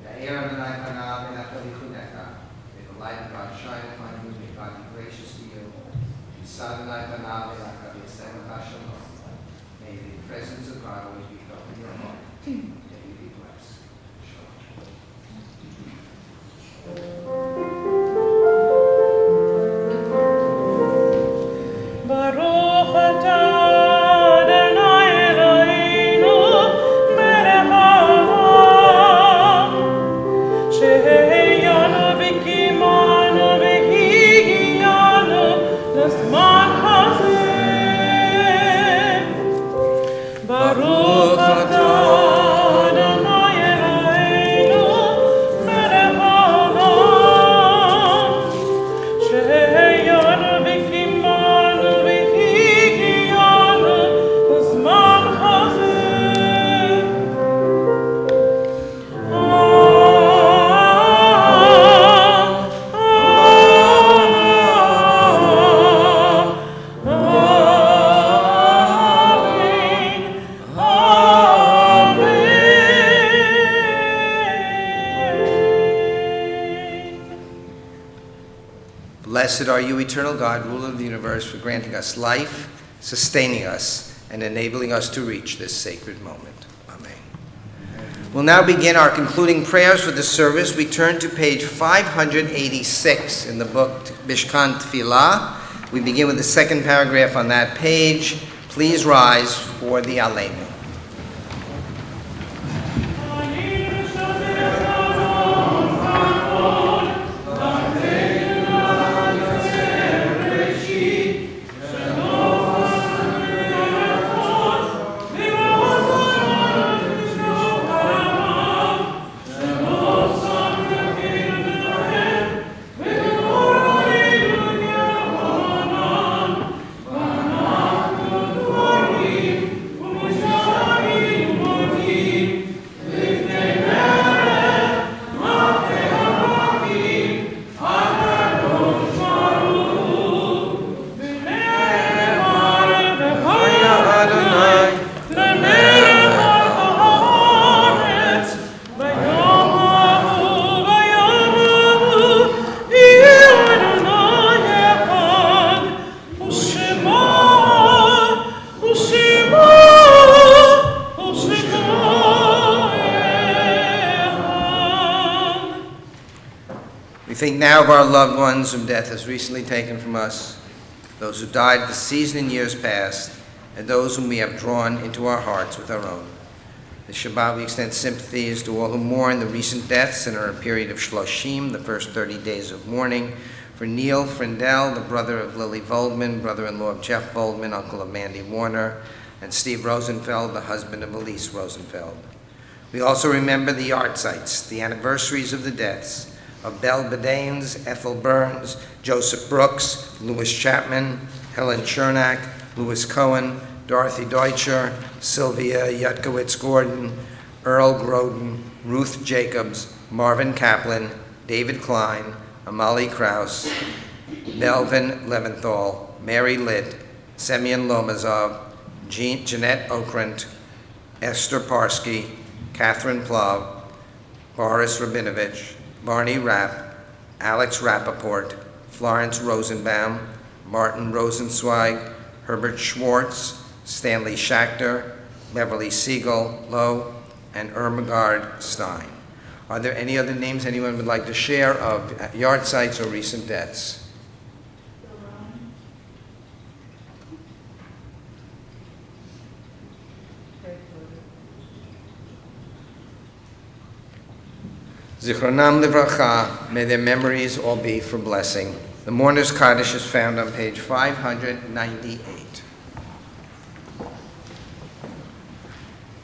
May the light of God shine upon you. May God be gracious to you. May the presence of God always be felt in your heart. May you be blessed. Shalom. Baruch atah Adonai Eloheinu melech haolam, שהחיינו וקיימנו והגיענו לזמן הזה. ברוך אתה אדוני אלוהינו מלך העולם, שהחיינו וקיימנו והגיענו לזמן הזה. Blessed are you, eternal God, ruler of the universe, for granting us life, sustaining us, and enabling us to reach this sacred moment. Amen. We'll now begin our concluding prayers for the service. We turn to page 586 in the book Mishkan Tefillah. We begin with the second paragraph on that page. Please rise for the Aleinu. Think now of our loved ones whom death has recently taken from us, those who died this season in years past, and those whom we have drawn into our hearts with our own. This Shabbat we extend sympathies to all who mourn the recent deaths and are in a period of Shloshim, the first 30 days of mourning, for Neil Frindell, the brother of Lily Voldman, brother-in-law of Jeff Voldman, uncle of Mandy Warner, and Steve Rosenfeld, the husband of Elise Rosenfeld. We also remember the yard sites, the anniversaries of the deaths of Belle Bedaines, Ethel Burns, Joseph Brooks, Louis Chapman, Helen Chernak, Louis Cohen, Dorothy Deutscher, Sylvia Yutkowitz-Gordon, Earl Groden, Ruth Jacobs, Marvin Kaplan, David Klein, Amalie Kraus, Melvin Leventhal, Mary Litt, Semyon Lomazov, Jeanette Okrent, Esther Parsky, Catherine Plov, Boris Rabinovich, Barney Rapp, Alex Rappaport, Florence Rosenbaum, Martin Rosenzweig, Herbert Schwartz, Stanley Schachter, Beverly Siegel Lowe, and Ermengarde Stein. Are there any other names anyone would like to share of yard sites or recent deaths? Zichronam Livracha, may their memories all be for blessing. The Mourner's Kaddish is found on page 598.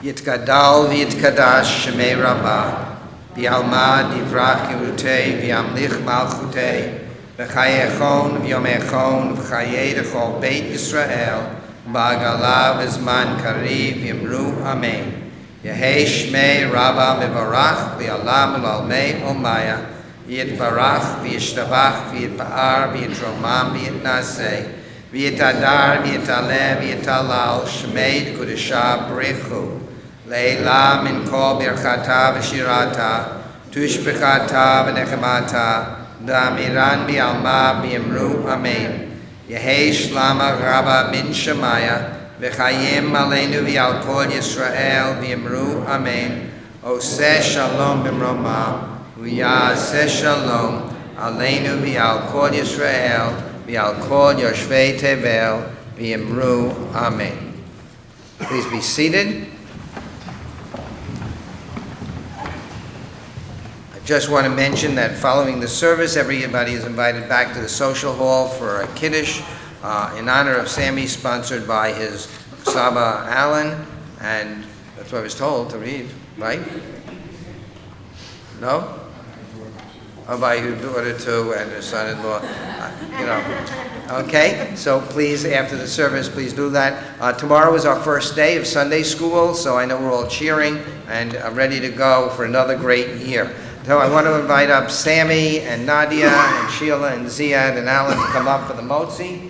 Yitgadal v'yitkadash shemei rabbah, v'yalma divrach yirutei v'yamlich malchutei, v'chayechon v'yomechon v'chayei d'chol beit Yisrael, ba'agala v'zman kariv v'yimru amen. Yehei shmei rabba mevarach v'yalam l'almei omaya, v'yitbarach v'yishtabach v'yitpa'ar v'yitromam v'yitnaseh, v'yitadar v'yitaleh v'yitalal shmei d'kudesha b'rechu. Leila min kol birchata v'shirata, tushbechata v'nechemata, da'amiran bi'alma b'yimru amen. Yehei shlama rabba min shemaya, v'chayim aleinu v'yal kol Yisrael v'yimru amen. Oseh shalom b'mromah, v'yaseh shalom aleinu v'yal kol Yisrael v'yal kol yoshvei tevel v'yimru amen. Please be seated. Just want to mention that following the service, everybody is invited back to the social hall for a kiddush in honor of Sammy, sponsored by his Saba Allen, and that's what I was told to read, right? No? Oh, by his daughter too, and his son-in-law, Okay, so please, after the service, please do that. Tomorrow is our first day of Sunday school, so I know we're all cheering and ready to go for another great year. So I want to invite up Sammy and Nadia and Sheila and Ziad and Alan to come up for the motzi.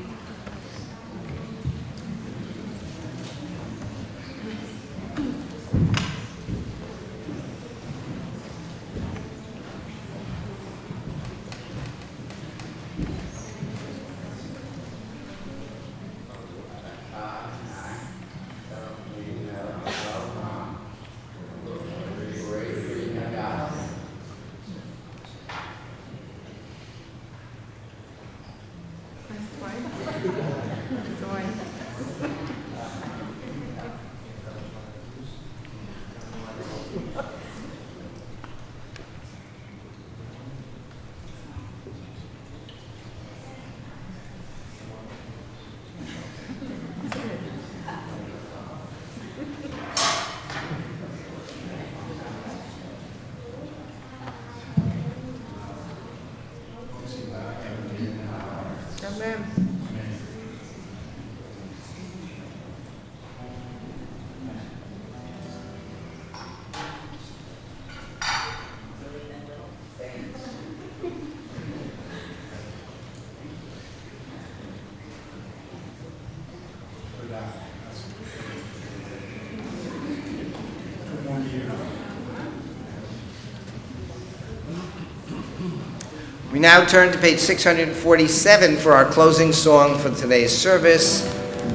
We now turn to page 647 for our closing song for today's service,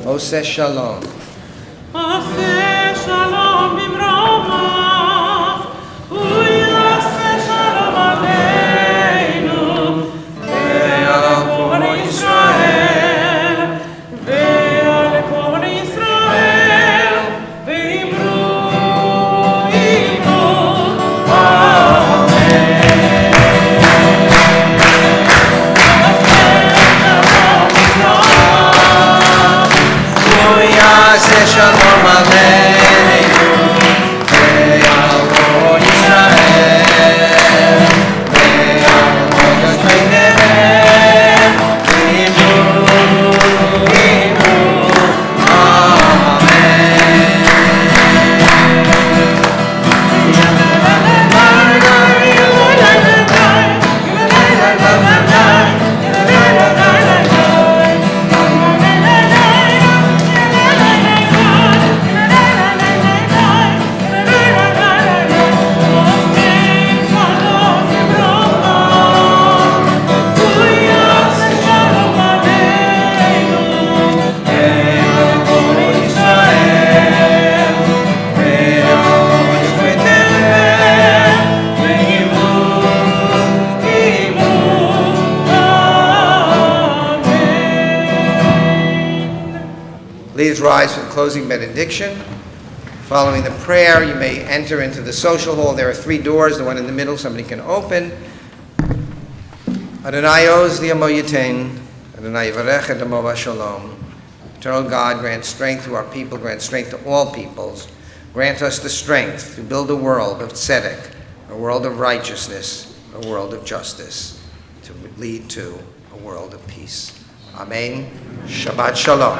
Oseh Shalom. Oseh shalom b'mromav, u'yaseh shalom aleinu, ve'al kol Yisrael, ve'al kol Yisrael, ve'imru imo, amen. Oseh Shalom aleinu, ve'al kol Yisrael, ve'al kol Yoshvei Tevel, v'yimru Please rise for the closing benediction. Following the prayer, you may enter into the social hall. There are 3 doors, the one in the middle somebody can open. Adonai oz li'amo yitain, Adonai yivarech et amo v'shalom. Eternal God, grant strength to our people, grant strength to all peoples. Grant us the strength to build a world of tzedek, a world of righteousness, a world of justice, to lead to a world of peace. Amen. Shabbat Shalom.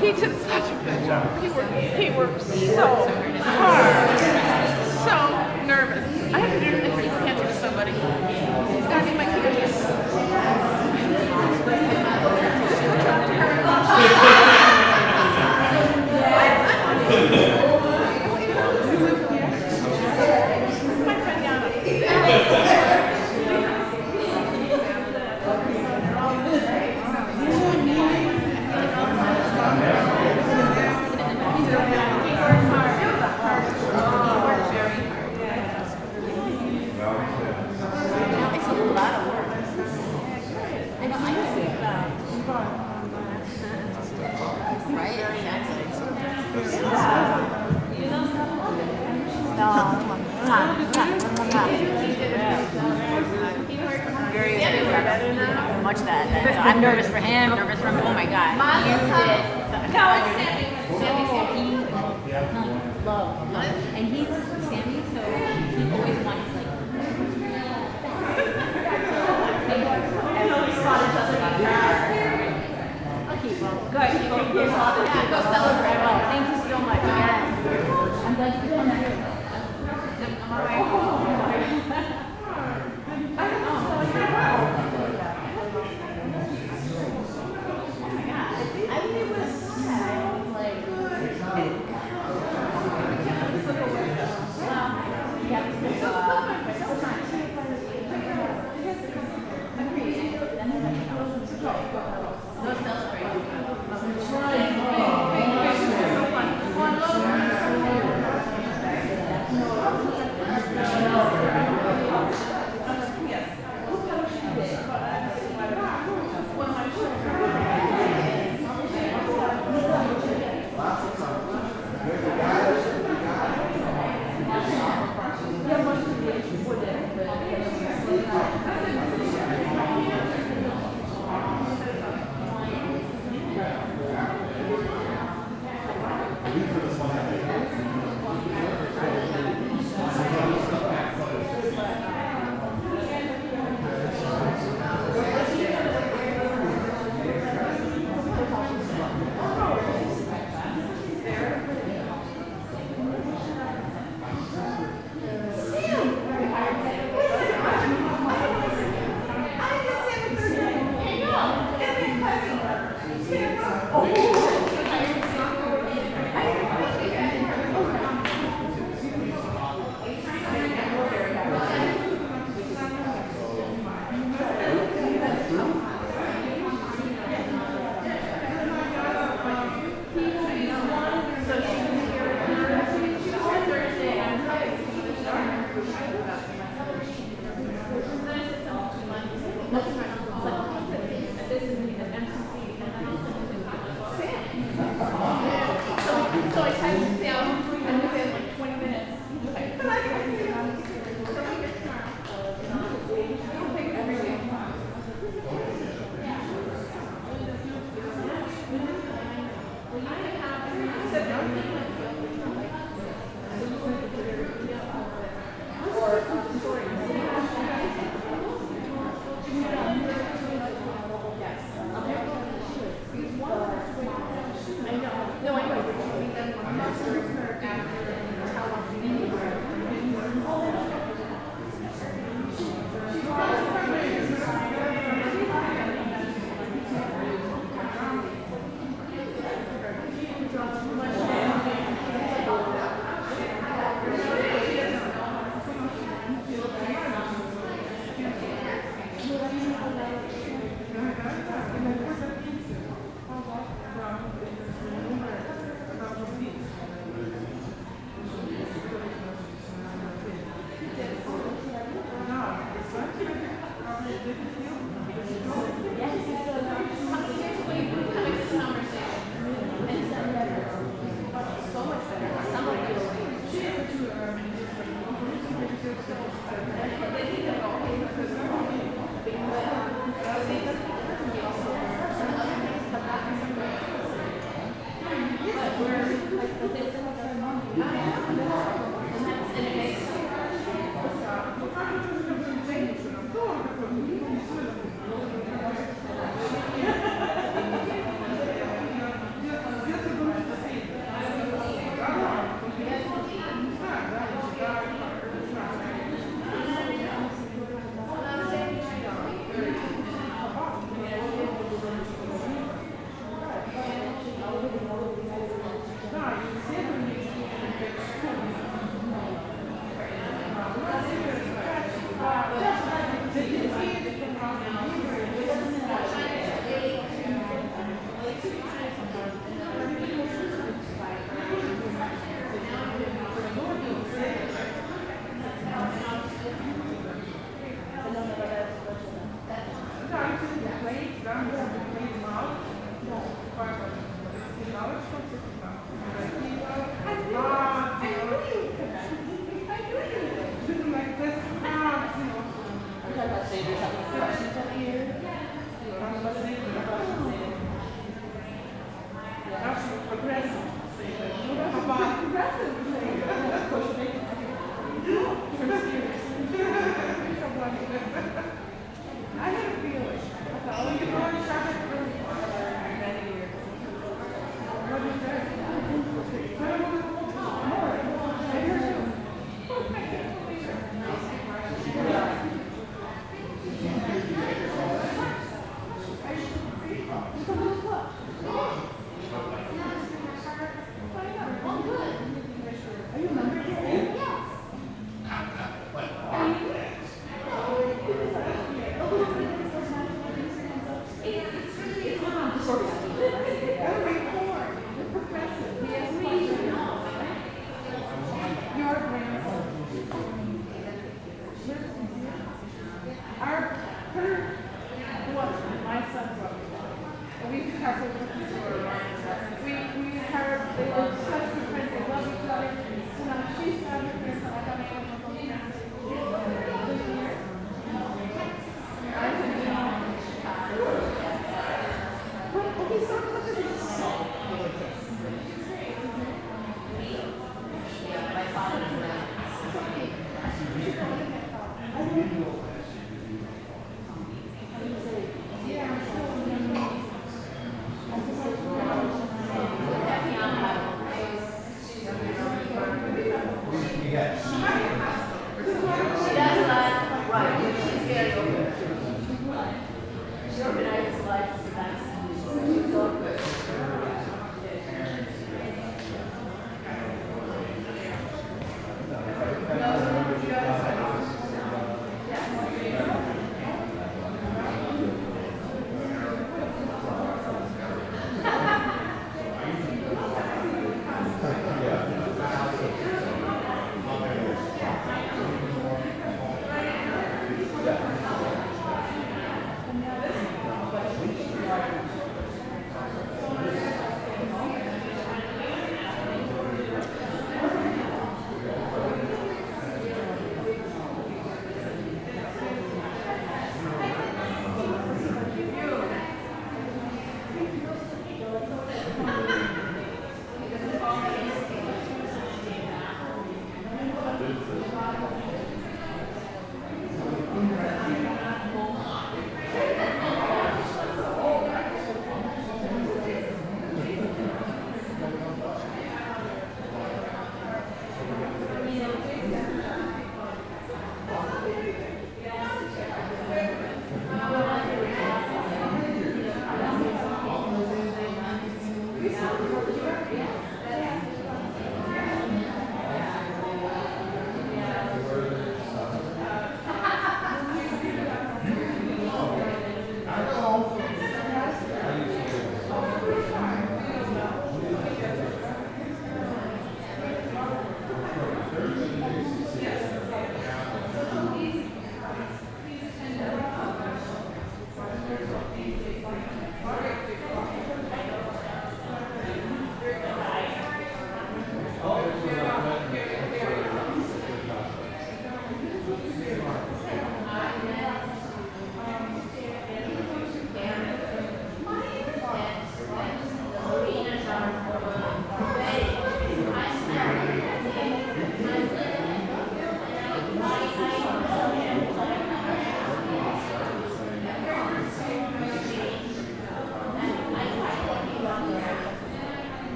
He did such a good job. He worked so hard. So nervous. I had to do an entrance cancer to somebody. He's got me my cancer. Much that. I'm nervous for him, nervous for him. Oh my God. You did. Love. And he's Sammy, so he always wants like. Okay, well, good. Go celebrate. Well, thank you so much. Yes. I'm glad you come here. I'm all right.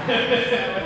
Ha ha ha.